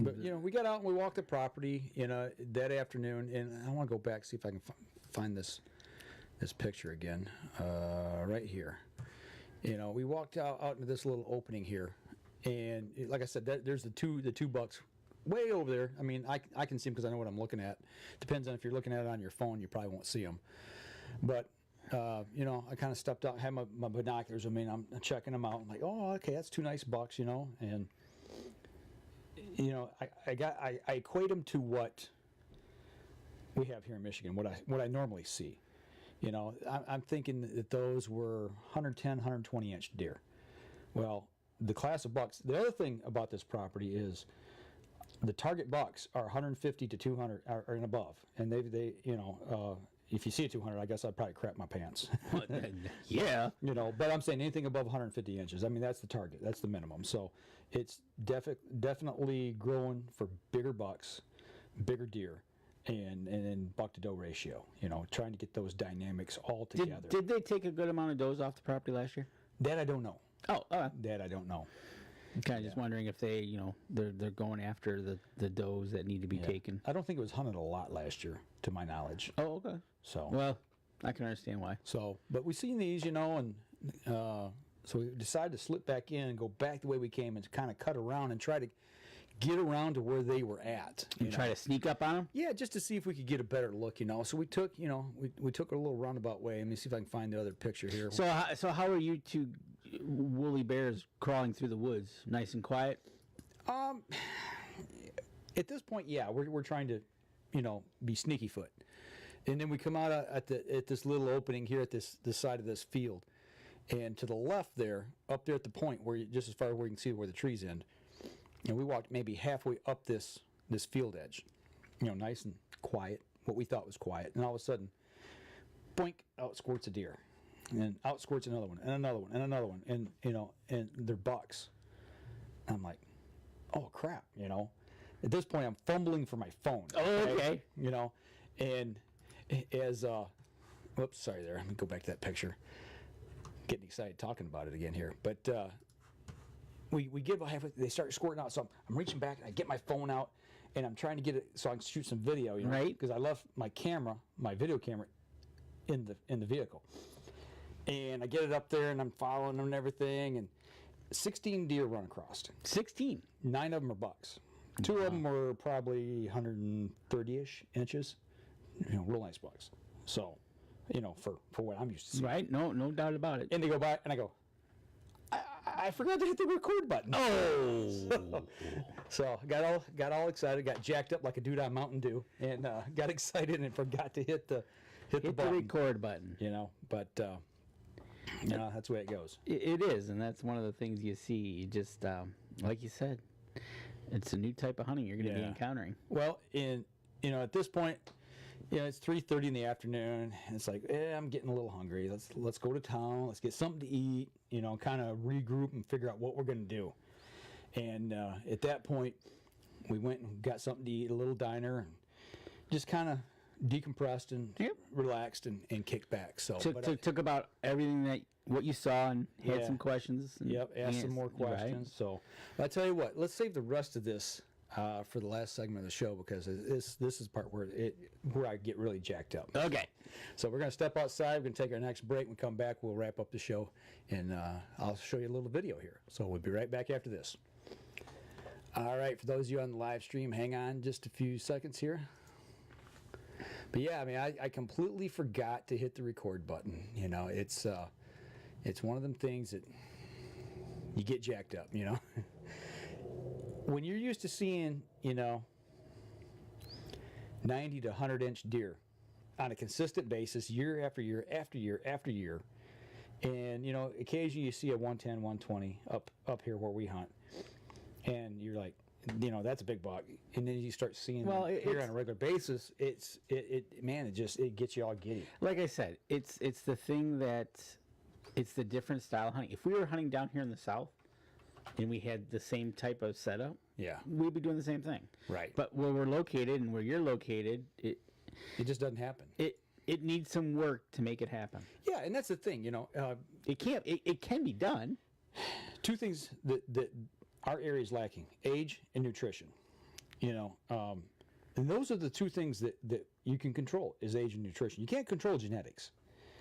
But we got out and we walked the property, that afternoon, and I want to go back see if I can find this picture again, right here. We walked out into this little opening here, and like I said, there's the two bucks way over there. I mean, I can see them because I know what I'm looking at. Depends on if you're looking at it on your phone, you probably won't see them. But I kind of stepped out, had my binoculars. I mean, I'm checking them out. I'm like, oh, okay, that's two nice bucks, and I equate them to what we have here in Michigan, what I normally see. I'm thinking that those were 110, 120 inch deer. Well, the class of bucks. The other thing about this property is the target bucks are 150 to 200 and above, and they if you see a 200, I guess I'd probably crap my pants. Yeah. But I'm saying anything above 150 inches. I mean, that's the target. That's the minimum. So it's definitely growing for bigger bucks, bigger deer, and buck to doe ratio. Trying to get those dynamics all together. Did they take a good amount of does off the property last year? That I don't know. Oh, that I don't know. I'm kind of just wondering if they, they're going after the does that need to be taken. I don't think it was hunted a lot last year, to my knowledge. Oh, okay. So well, I can understand why. So, but we seen these, and so we decided to slip back in and go back the way we came and kind of cut around and try to get around to where they were at. You try to sneak up on them? Yeah, just to see if we could get a better look, So we took, we took a little roundabout way. Let me see if I can find the other picture here. So how are you two woolly bears crawling through the woods? Nice and quiet? At this point, yeah, we're trying to, be sneaky foot. And then we come out at this little opening here at this side of this field. And to the left there, up there at the point where just as far as where you can see where the trees end, and we walked maybe halfway up this field edge, nice and quiet, what we thought was quiet. And all of a sudden, boink, out squirts a deer. And out squirts another one, and another one, and another one. And, and they're bucks. And I'm like, oh, crap, At this point, I'm fumbling for my phone. Oh, okay. And as, whoops, sorry there. Let me go back to that picture. Getting excited talking about it again here. But we get halfway, they start squirting out. So I'm reaching back, and I get my phone out, and I'm trying to get it so I can shoot some video, right? Because I left my video camera, in the vehicle. And I get it up there, and I'm following them and everything, and 16 deer run across. 16? 9 of them are bucks. 2 of them were probably 130-ish inches. Real nice bucks. So, for what I'm used to seeing. Right, no doubt about it. And they go by, and I go, I forgot to hit the record button. Oh. So got all excited, got jacked up like a dude on Mountain Dew, and got excited and forgot to hit the record button. But that's the way it goes. It is, and that's one of the things you see. You just, like you said, it's a new type of hunting you're going to be encountering. Well, at this point, it's 3:30 in the afternoon, and it's like, I'm getting a little hungry. Let's go to town. Let's get something to eat. Kind of regroup and figure out what we're going to do. And at that point, we went and got something to eat, a little diner, and just kind of decompressed and relaxed and kicked back. So took about everything what you saw and had some questions. Asked some more questions. Right. So I tell you what, let's save the rest of this for the last segment of the show, because this is the part where I get really jacked up. Okay. So we're going to step outside. We're going to take our next break. When we come back, we'll wrap up the show, and I'll show you a little video here. So we'll be right back after this. All right, for those of you on the live stream, hang on just a few seconds here. But yeah, I mean, I completely forgot to hit the record button. It's one of them things that you get jacked up, When you're used to seeing, 90 to 100 inch deer on a consistent basis, year after year after year after year, and, occasionally you see a 110, 120 up here where we hunt, and you're like, that's a big buck. And then you start seeing Well, them here it's- on a regular basis. It gets you all giddy. Like I said, it's the thing that it's the different style of hunting. If we were hunting down here in the south and we had the same type of setup, Yeah, we'd be doing the same thing. right. But where we're located and where you're located, It just doesn't happen. it needs some work to make it happen. Yeah, and that's the thing. It can be done. Two things that our area is lacking: age and nutrition. And those are the two things that you can control: is age and nutrition. You can't control genetics.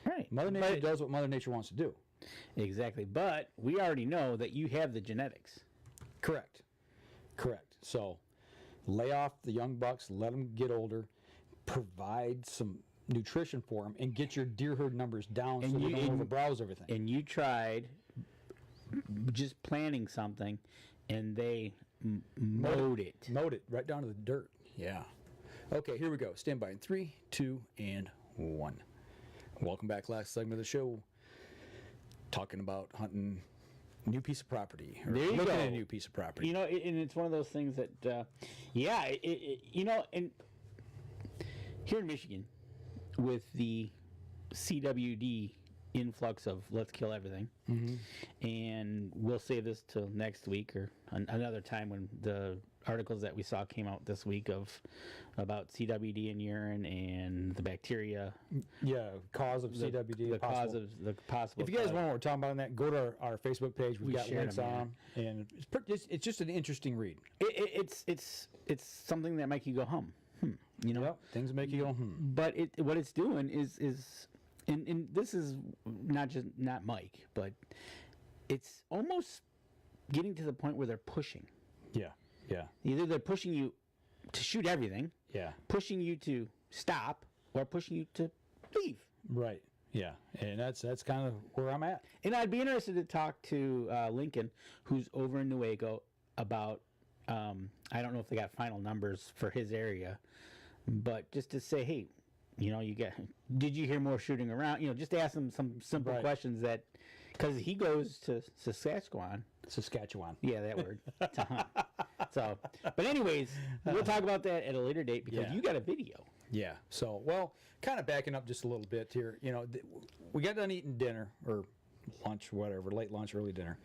Right. Mother Nature does what Mother Nature wants to do. Exactly. But we already know that you have the genetics. Correct. So lay off the young bucks, let them get older, provide some nutrition for them, and get your deer herd numbers down so you don't overbrowse everything. And you tried just planting something, and they mowed it. Mowed it right down to the dirt. Yeah. Okay, here we go. Stand by in 3, 2, and 1. Welcome back. Last segment of the show. Talking about hunting a new piece of property. Or There you looking go. at a new piece of property. And it's one of those things that, and here in Michigan, with the CWD influx of let's kill everything, and we'll save this till next week or another time when the articles that we saw came out this week about CWD in urine and the bacteria. Yeah, cause of CWD. The cause of the possible. If you guys want what we're talking about on that, go to our Facebook page. We've got shared links them, on, and it's just an interesting read. It's something that make you go hum. Yep, things that make you go But what it's doing is and this is not Mike, but it's almost getting to the point where they're pushing. Yeah. Either they're pushing you to shoot everything, Yeah. pushing you to stop, or pushing you to leave. Right. Yeah. And that's kind of where I'm at. And I'd be interested to talk to Lincoln, who's over in Newaygo, about I don't know if they got final numbers for his area, but just to say, hey, did you hear more shooting around? Just ask him some simple Right. questions that, because he goes to Saskatchewan. Yeah, that word. To hunt. So, but anyways, we'll talk about that at a later date because Yeah. you got a video. Yeah. So, kind of backing up just a little bit here. We got done eating dinner or lunch, whatever, late lunch, early dinner,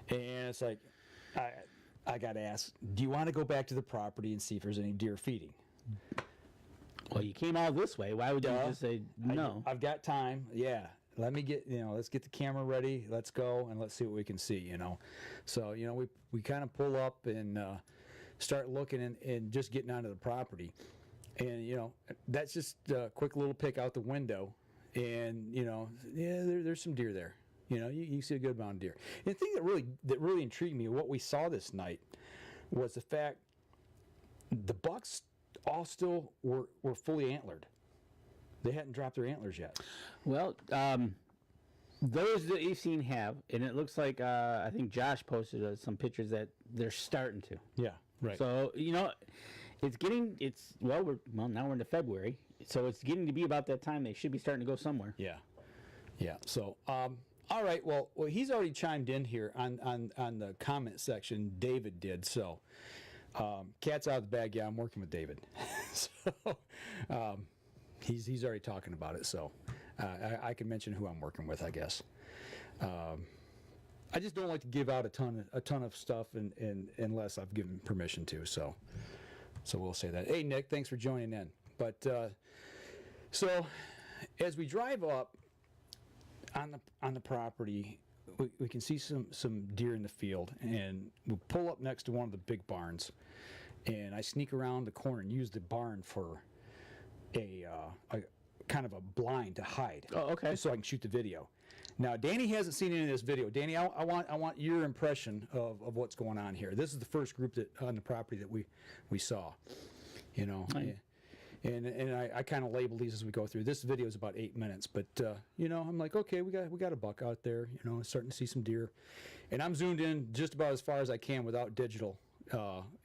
and it's like, I got to ask, do you want to go back to the property and see if there's any deer feeding? Well, you came all this way. Why would you just say no? I've got time. Yeah. Let me get, let's get the camera ready. Let's go and let's see what we can see, So, we kind of pull up and start looking and just getting onto the property. And, that's just a quick little pick out the window. And, there's some deer there. You see a good amount of deer. And the thing that really intrigued me, what we saw this night, was the fact the bucks all still were fully antlered. They hadn't dropped their antlers yet. Well, those that you've seen have, and it looks like I think Josh posted some pictures that they're starting to. Yeah, right. So now we're into February, so it's getting to be about that time they should be starting to go somewhere. Yeah. So, all right. Well, he's already chimed in here on the comment section. David did so. Cat's out of the bag. Yeah, I'm working with David. So, he's already talking about it. So, I can mention who I'm working with, I guess. I just don't like to give out a ton of stuff unless I've given permission to. So we'll say that. Hey, Nick, thanks for joining in. But so as we drive up on the property, we can see some deer in the field, and we'll pull up next to one of the big barns, and I sneak around the corner and use the barn for a kind of a blind to hide. Oh, okay. So I can shoot the video. Now, Danny hasn't seen any of this video. Danny, I want your impression of what's going on here. This is the first group on the property that we saw. Right. And I kind of label these as we go through. This video is about 8 minutes, but I'm like, okay, we got a buck out there. Starting to see some deer, and I'm zoomed in just about as far as I can without digital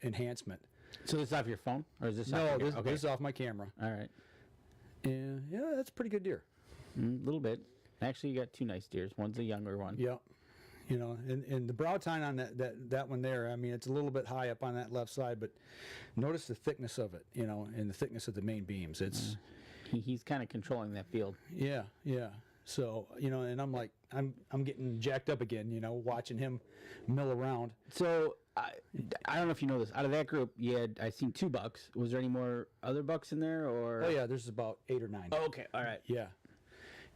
enhancement. So this is off your phone, or is this? No, off your, this is off my camera. All right. And yeah, that's a pretty good deer. A little bit. Actually, you got two nice deers. One's a younger one. Yep. You know, and the brow tine on that one there, I mean, it's a little bit high up on that left side, but notice the thickness of it, you know, and the thickness of the main beams. It's he's kind of controlling that field. yeah. So, you know, and I'm like, I'm getting jacked up again, you know, watching him mill around. So I don't know if you know this. Out of that group, I seen 2 bucks. Was there any more other bucks in there, or? Oh yeah, there's about 8 or 9. Oh, okay, all right.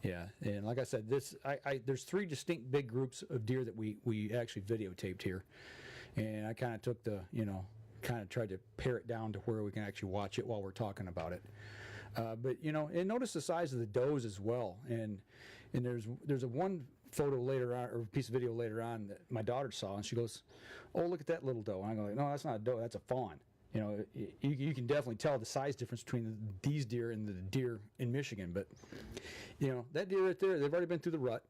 Yeah, and like I said, there's 3 distinct big groups of deer that we actually videotaped here, and I kind of took kind of tried to pare it down to where we can actually watch it while we're talking about it. But you know, and notice the size of the does as well, and there's a one photo later on, or piece of video later on, that my daughter saw, and she goes, "Oh, look at that little doe." And I go, "No, that's not a doe, that's a fawn." You know, you can definitely tell the size difference between these deer and the deer in Michigan. But, you know, that deer right there, they've already been through the rut,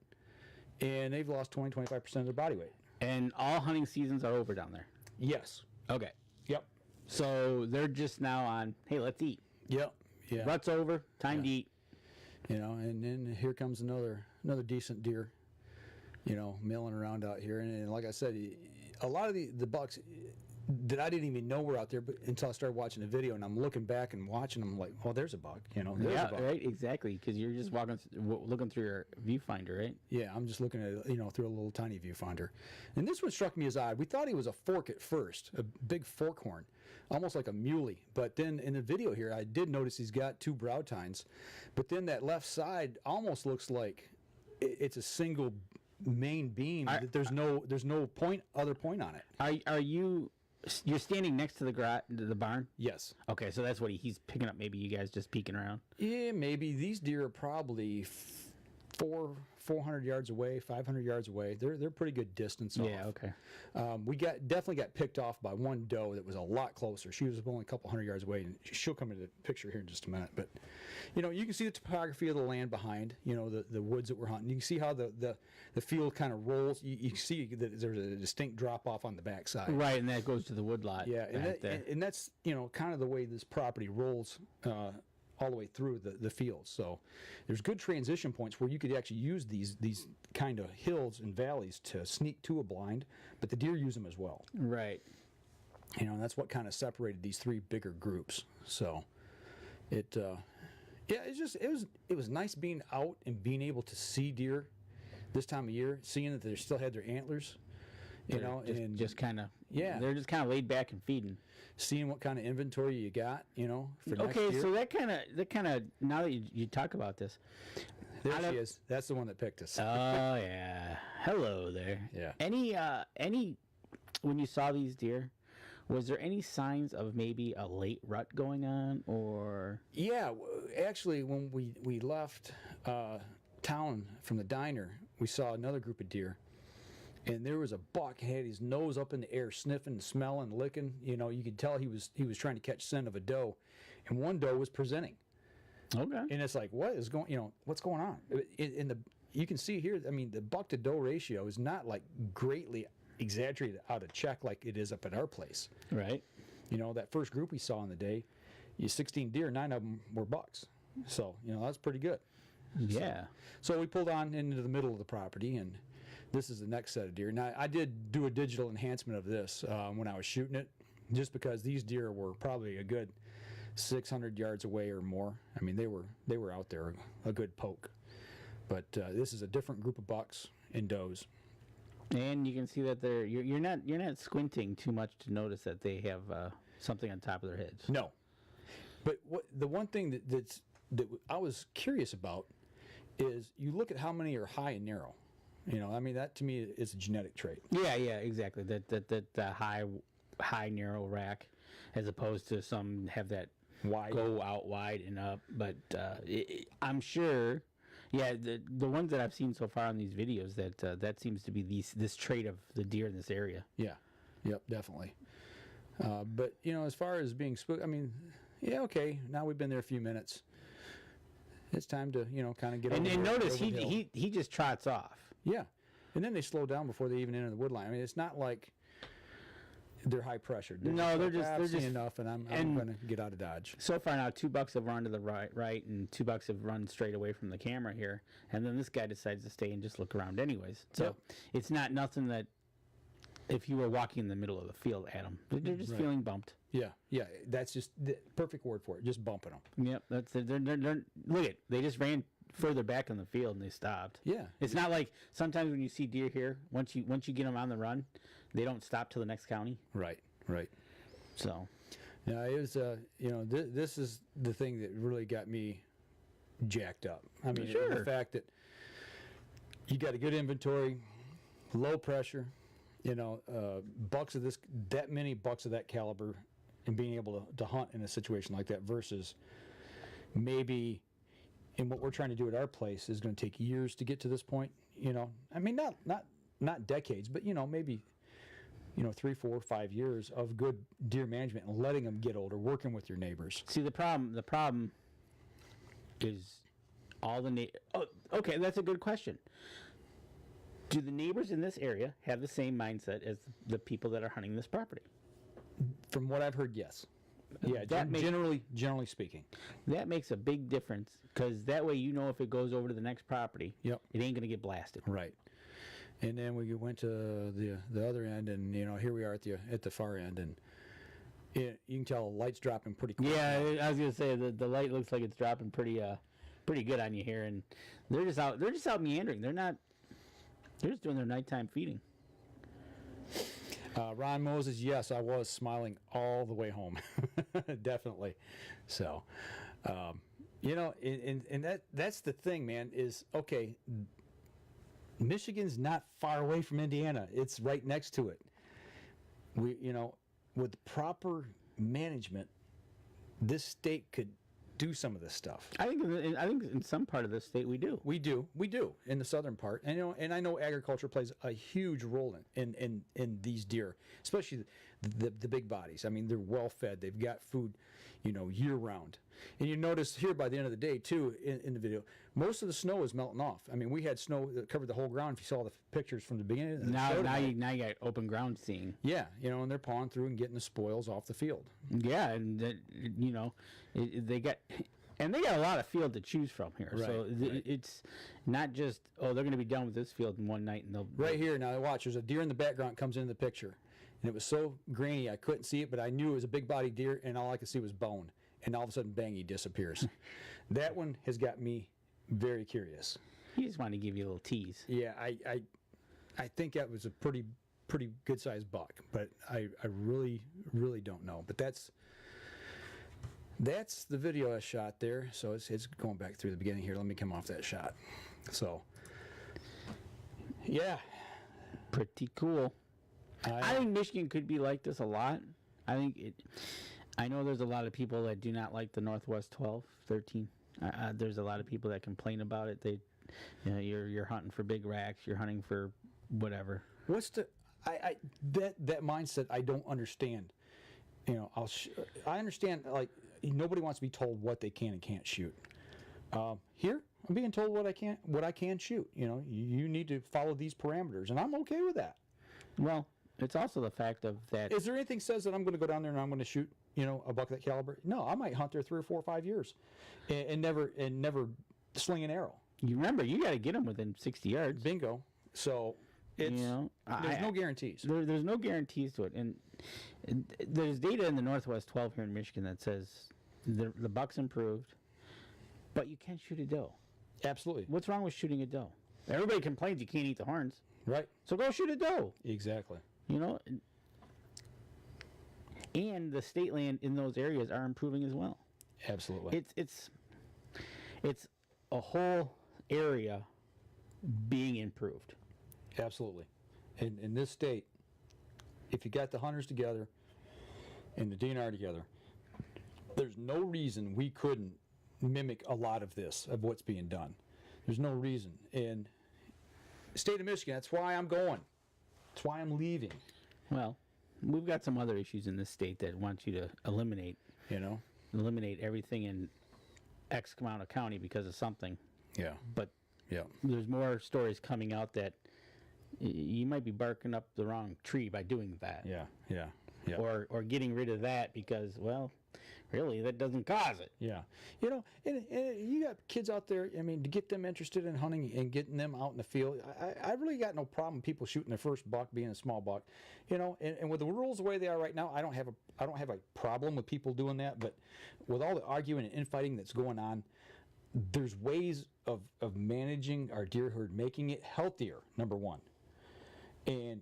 and they've lost 20-25% of their body weight. And all hunting seasons are over down there? Yes. Okay. Yep. So they're just now on, hey, let's eat. Yep. Yeah. Rut's over, time to eat. You know, and then here comes another decent deer, you know, milling around out here. And like I said, a lot of the bucks that I didn't even know were out there, but until I started watching the video, and I'm looking back and watching them, like, well, there's a buck, you know. There's a buck. Right, exactly, because you're just looking through your viewfinder, right? Yeah, I'm just looking at, you know, through a little tiny viewfinder. And this one struck me as odd. We thought he was a fork at first, a big fork horn, almost like a muley. But then in the video here, I did notice he's got 2 brow tines. But then that left side almost looks like it's a single main beam. There's no other point on it. Are you're standing next to the barn? Yes. Okay, so that's what he's picking up. Maybe you guys just peeking around. Yeah, maybe. These deer are probably 400 yards away, 500 yards away. They're pretty good distance off. Yeah, okay. We definitely got picked off by one doe that was a lot closer. She was only a couple hundred yards away, and she'll come into the picture here in just a minute. But, you know, you can see the topography of the land behind, you know, the woods that we're hunting. You can see how the field kind of rolls. You see that there's a distinct drop-off on the backside. Right, and that goes to the wood lot. Yeah, and that's, you know, kind of the way this property rolls all the way through the fields. So there's good transition points where you could actually use these kind of hills and valleys to sneak to a blind, but the deer use them as well. Right. You know, and that's what kind of separated these 3 bigger groups. So it was nice being out and being able to see deer this time of year, seeing that they still had their antlers. You know, and just kind of they're just kind of laid back and feeding. Seeing what kind of inventory you got, you know, for next year. Okay, so that kind of now that you talk about this, there she is. That's the one that picked us. Oh yeah, hello there. Yeah. Any when you saw these deer, was there any signs of maybe a late rut going on, or? Yeah, actually, when we left town from the diner, we saw another group of deer. And there was a buck, had his nose up in the air, sniffing, smelling, licking. You know, you could tell he was trying to catch scent of a doe, and one doe was presenting. Okay. And it's like, what's going on? You can see here. I mean, the buck to doe ratio is not like greatly exaggerated out of check like it is up at our place. Right. You know, that first group we saw in the day, 16 deer, 9 of them were bucks. So you know that's pretty good. Yeah. So we pulled on into the middle of the property, and this is the next set of deer. Now, I did do a digital enhancement of this when I was shooting it, just because these deer were probably a good 600 yards away or more. I mean, they were out there a good poke. But this is a different group of bucks and does. And you can see that you're not squinting too much to notice that they have something on top of their heads. No. But the one thing that I was curious about is you look at how many are high and narrow. You know, I mean, that to me is a genetic trait. Yeah, exactly. That high narrow rack, as opposed to some have that Wide. Go out wide and up. But I'm sure, yeah, the ones that I've seen so far on these videos, that seems to be this trait of the deer in this area. Yeah, yep, definitely. But you know, as far as being spooked, I mean, yeah, okay. Now we've been there a few minutes. It's time to kind of get. And notice he just trots off. Yeah, and then they slow down before they even enter the wood line. I mean, it's not like they're high pressured. No, they're just "I've seen enough, and I'm going to get out of Dodge." So far now, 2 bucks have run to the right, and 2 bucks have run straight away from the camera here, and then this guy decides to stay and just look around anyways. So Yep. it's not nothing that if you were walking in the middle of the field at them, they're just Right. feeling bumped. Yeah, that's just the perfect word for it. Just bumping them. Yep, that's it. They're look at they just ran further back in the field and they stopped. Yeah, It's not like sometimes when you see deer here, once you get them on the run, they don't stop till the next county. right. So Yeah, it was. This is the thing that really got me jacked up. I mean, Sure. the fact that you got a good inventory, low pressure, bucks of that many bucks of that caliber, and being able to hunt in a situation like that versus maybe in what we're trying to do at our place is going to take years to get to this point. I mean, not decades, but maybe 3, 4, 5 years of good deer management and letting them get older, working with your neighbors. see the problem is all the okay, that's a good question. Do the neighbors in this area have the same mindset as the people that are hunting this property? From what I've heard, yes. Yeah, That makes- generally speaking. That makes a big difference because that way you know if it goes over to the next property, Yep. it ain't gonna get blasted. Right. And then we went to the other end, and here we are at the far end, and you can tell the light's dropping pretty quick. Yeah, I was gonna say the light looks like it's dropping pretty good on you here, and they're just out meandering. They're just doing their nighttime feeding. Ron Moses, yes, I was smiling all the way home, definitely. So, and that's the thing, man. Is okay. Michigan's not far away from Indiana. It's right next to it. With proper management, this state could do some of this stuff. I think in some part of this state we do. We do in the southern part, and I know agriculture plays a huge role in these deer, especially the big bodies. I mean, they're well fed. They've got food, year round. And you notice here by the end of the day too in the video, most of the snow is melting off. I mean, we had snow that covered the whole ground. If you saw the pictures from the beginning, Now you got open ground seeing. yeah, and they're pawing through and getting the spoils off the field. Yeah, and they got a lot of field to choose from here. Right, So it's not just they're going to be done with this field in one night and they'll Right here, now watch, there's a deer in the background comes into the picture. And it was so grainy I couldn't see it, but I knew it was a big body deer, and all I could see was bone. And all of a sudden, bang, he disappears. That one has got me very curious. He just wanted to give you a little tease. Yeah, I think that was a pretty good sized buck, but I really don't know. But that's the video I shot there. So it's going back through the beginning here. Let me come off that shot. So yeah, Pretty cool. I think Michigan could be like this a lot. I know there's a lot of people that do not like the Northwest 12, 13. There's a lot of people that complain about it. You're hunting for big racks. You're hunting for whatever. what's the that mindset I don't understand. I understand, like, nobody wants to be told what they can and can't shoot. Here, I'm being told what I can shoot. You need to follow these parameters, and I'm okay with that. Well, it's also the fact of that. Is there anything says that I'm going to go down there and I'm going to shoot, a buck that caliber? No, I might hunt there 3 or 4 or 5 years, and never sling an arrow. You remember, you got to get them within 60 yards. Bingo. So it's there's no guarantees. There's no guarantees to it, and there's data in the Northwest 12 here in Michigan that says the buck's improved, but you can't shoot a doe. Absolutely. What's wrong with shooting a doe? Everybody complains you can't eat the horns, Right. so go shoot a doe. Exactly. And the state land in those areas are improving as well. Absolutely. It's a whole area being improved. Absolutely. In this state, if you got the hunters together and the DNR together, there's no reason we couldn't mimic a lot of this, of what's being done. There's no reason. And the state of Michigan, that's why I'm going. That's why I'm leaving. Well, we've got some other issues in this state that want you to eliminate everything in X amount of county because of something. Yeah. But Yeah. there's more stories coming out that you might be barking up the wrong tree by doing that. Yeah. Yeah. Yeah. or getting rid of that because, well, really, that doesn't cause it. Yeah, and you got kids out there. I mean, to get them interested in hunting and getting them out in the field, I really got no problem people shooting their first buck being a small buck, And with the rules the way they are right now, I don't have a problem with people doing that. But with all the arguing and infighting that's going on, there's ways of managing our deer herd, making it healthier. Number one, and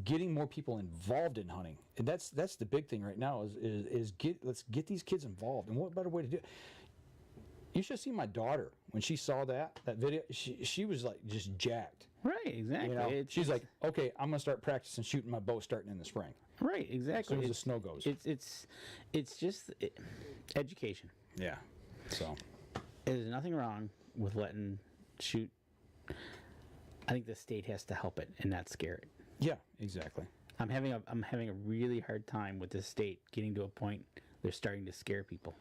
getting more people involved in hunting, and that's the big thing right now. Let's get these kids involved. And what better way to do it? You should see my daughter when she saw that video. She was like just jacked. Right, exactly. She's like, okay, I'm gonna start practicing shooting my bow starting in the spring. Right, exactly. As soon as the snow goes. It's just education. Yeah. So there's nothing wrong with letting shoot. I think the state has to help it and not scare it. Yeah, exactly. I'm having a really hard time with the state getting to a point they're starting to scare people.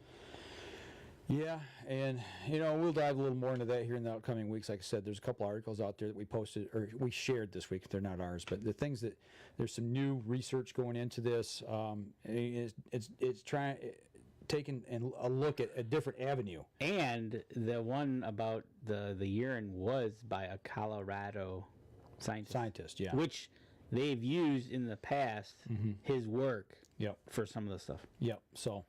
Yeah, and we'll dive a little more into that here in the upcoming weeks. Like I said, there's a couple articles out there that we posted or we shared this week. They're not ours, but the things that there's some new research going into this. It's taking a look at a different avenue. And the one about the urine was by a Colorado scientist, yeah, which they've used in the past. His work, for some of the stuff. Yep. So,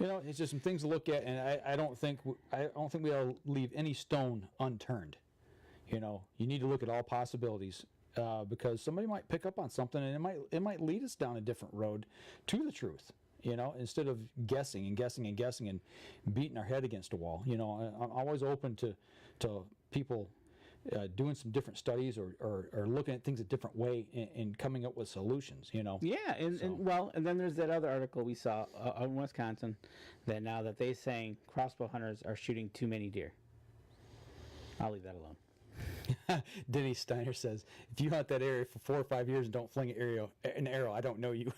it's just some things to look at, and I don't think we ought to leave any stone unturned. You need to look at all possibilities because somebody might pick up on something, and it might lead us down a different road to the truth. Instead of guessing and guessing and guessing and beating our head against a wall. I'm always open to people doing some different studies or looking at things a different way and coming up with solutions. Yeah, and then there's that other article we saw in Wisconsin that now that they're saying crossbow hunters are shooting too many deer. I'll leave that alone. Denny Steiner says, if you hunt that area for 4 or 5 years and don't fling an arrow, I don't know you.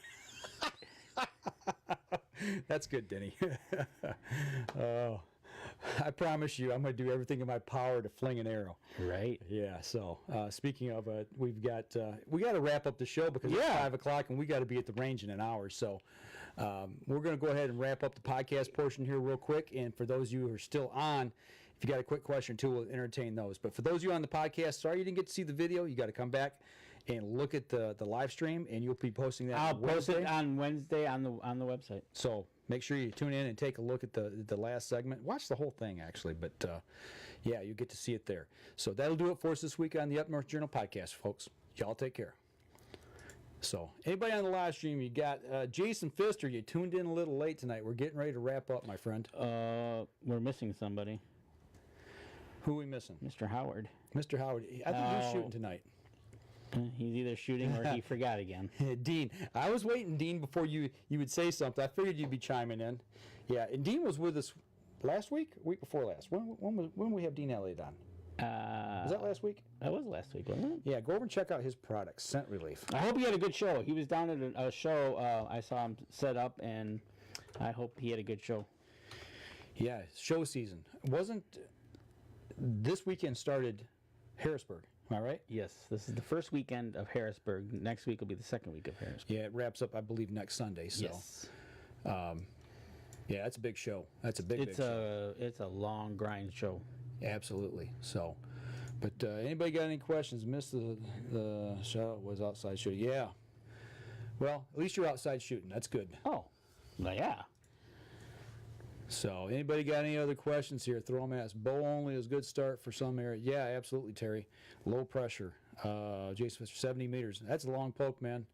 That's good, Denny. Oh, I promise you, I'm going to do everything in my power to fling an arrow. Right. Yeah. So, speaking of, we got to wrap up the show because it's 5 o'clock and we got to be at the range in an hour. So, we're going to go ahead and wrap up the podcast portion here real quick. And for those of you who are still on, if you got a quick question too, we'll entertain those. But for those of you on the podcast, sorry you didn't get to see the video. You got to come back and look at the live stream, and you'll be posting that. I'll post it on Wednesday on the website. So make sure you tune in and take a look at the last segment. Watch the whole thing actually, but you get to see it there. So that'll do it for us this week on the Up North Journal podcast, folks. Y'all take care. So anybody on the live stream, you got Jason Pfister. You tuned in a little late tonight. We're getting ready to wrap up, my friend. We're missing somebody. Who are we missing? Mr. Howard. Mr. Howard. I think he's shooting tonight. He's either shooting or he forgot again. Dean, I was waiting, Dean, before you would say something. I figured you'd be chiming in. Yeah, and Dean was with us last week, week before last. When we have Dean Elliott on? Was that last week? That was last week, wasn't it? Yeah, go over and check out his product, Scent Relief. I hope he had a good show. He was down at a show. I saw him set up, and I hope he had a good show. Yeah, show season. This weekend started Harrisburg. Am I right? Yes, this is the first weekend of Harrisburg. Next week will be the second week of Harrisburg. Yeah, it wraps up, I believe, next Sunday. So, yes. Yeah, that's a big show. That's a big show. It's a long grind show. Absolutely. So, but anybody got any questions? Missed the show was outside shooting. Yeah. Well, at least you're outside shooting. That's good. Oh, well, yeah. So, anybody got any other questions here? Throw them at us. Bow only is a good start for some area. Yeah, absolutely, Terry. Low pressure. Jason Fisher, 70 meters. That's a long poke, man.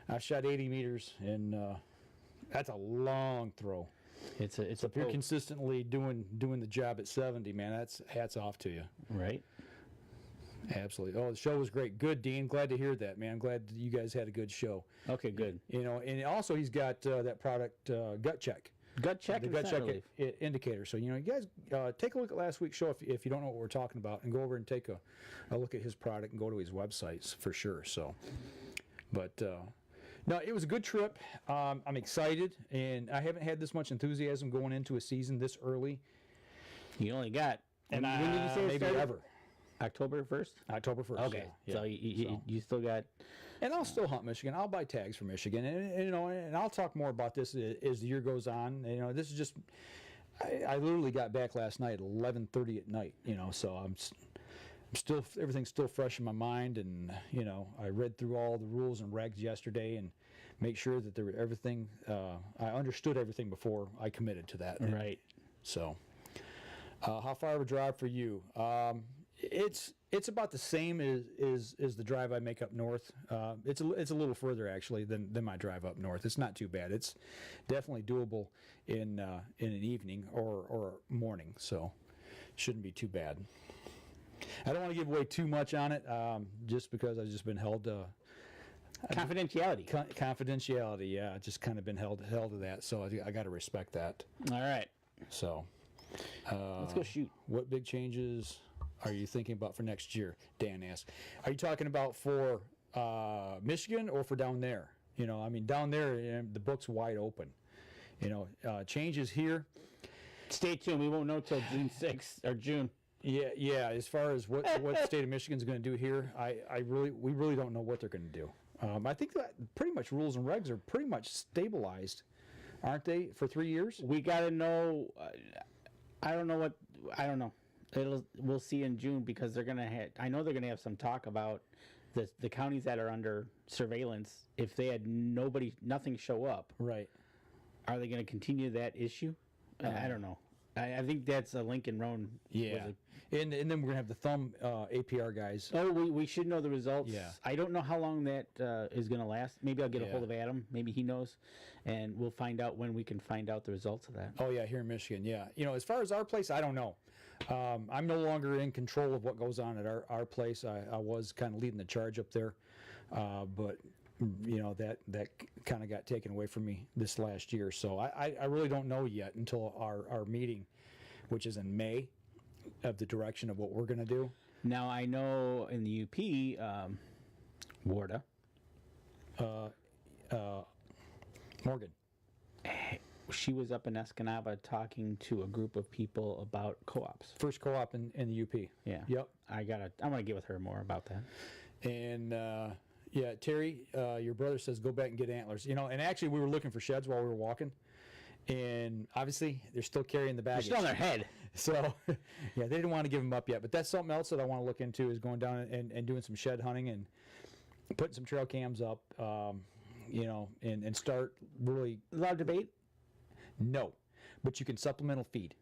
I shot 80 meters, and that's a long throw. It's so if you're consistently doing the job at 70, man, that's hats off to you. Right. Absolutely. Oh, the show was great. Good, Dean. Glad to hear that, man. Glad you guys had a good show. Okay, good. And also he's got that product, Gut Check. Gut Check, the Gut Check indicator. So, you guys take a look at last week's show if you don't know what we're talking about, and go over and take a look at his product and go to his websites for sure. So, but no, it was a good trip. I'm excited, and I haven't had this much enthusiasm going into a season this early. You only got, and when did you say maybe ever? October 1st? October 1st. Okay, yeah. So you still got And I'll still hunt Michigan. I'll buy tags for Michigan, and you know, and I'll talk more about this as the year goes on. You know, this is just. I literally got back last night at 11:30 at night. You know, so I'm still everything's still fresh in my mind, and you know, I read through all the rules and regs yesterday and make sure that there everything. I understood everything before I committed to that. Right. So, how far of a drive for you? It's about the same as the drive I make up north. It's a little further actually than my drive up north. It's not too bad. It's definitely doable in an evening or morning. So, shouldn't be too bad. I don't want to give away too much on it, just because I've just been held to Confidentiality. Confidentiality. Yeah, just kind of been held to that. So I got to respect that. All right. So, Let's go shoot. what big changes are you thinking about for next year? Dan asked. Are you talking about for Michigan or for down there? You know, I mean, down there, the book's wide open. You know, changes here. Stay tuned. We won't know till June 6th or June. Yeah. As far as what the state of Michigan's going to do here, we really don't know what they're going to do. I think that pretty much rules and regs are pretty much stabilized, aren't they, for 3 years? We got to know. I don't know. We'll see in June, because they're gonna have. I know they're gonna have some talk about the counties that are under surveillance. If they had nothing show up, Right. are they gonna continue that issue? I don't know. I think that's a Lincoln Roan. Yeah. And then we're going to have the thumb APR guys. Oh, we should know the results. Yeah. I don't know how long that is going to last. Maybe I'll get a hold of Adam. Maybe he knows, and we'll find out when we can find out the results of that. Oh, yeah, here in Michigan, yeah. You know, as far as our place, I don't know. I'm no longer in control of what goes on at our place. I was kind of leading the charge up there, but you know, that kind of got taken away from me this last year. So I really don't know yet until our meeting, which is in May, of the direction of what we're going to do. Now, I know in the UP, Warda, Morgan. she was up in Escanaba talking to a group of people about co-ops. First co-op in the UP. Yeah. Yep. I want to get with her more about that. And yeah, Terry, your brother says go back and get antlers. You know, and actually we were looking for sheds while we were walking, and obviously they're still carrying the baggage. They're still on their head. So, yeah, they didn't want to give them up yet. But that's something else that I want to look into, is going down and doing some shed hunting and putting some trail cams up, you know, and start really. Allowed to bait? No, but you can supplemental feed.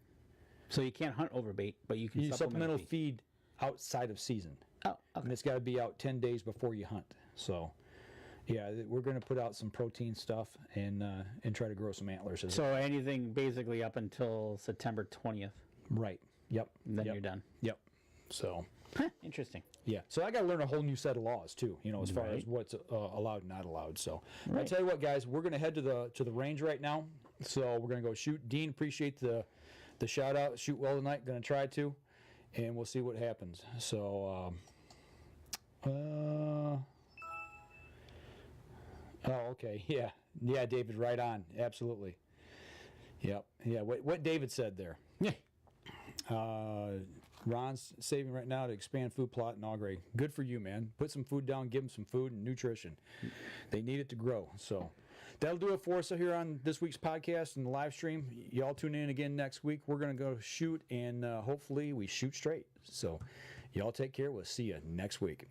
So you can't hunt over bait, but you can supplemental feed outside of season. Oh, okay. And it's got to be out 10 days before you hunt. So, yeah, we're going to put out some protein stuff and try to grow some antlers. So anything basically up until September 20th. Right. Yep. And then Yep. you're done. Yep. So. Interesting. Yeah. So I got to learn a whole new set of laws too. You know, as far Right. as what's allowed and not allowed. So I Right. tell you what, guys, we're going to head to the range right now. So we're going to go shoot. Dean, appreciate the shout out. Shoot well tonight. Going to try to, and we'll see what happens. So. Oh, okay. Yeah. Yeah, David, right on. Absolutely. Yep. Yeah. What David said there. Yeah. Ron's saving right now to expand food plot in Augrey. Good for you, man. Put some food down, give them some food and nutrition. They need it to grow. So that'll do it for us here on this week's podcast and the live stream. Y'all tune in again next week. We're going to go shoot, and hopefully we shoot straight. So y'all take care. We'll see you next week.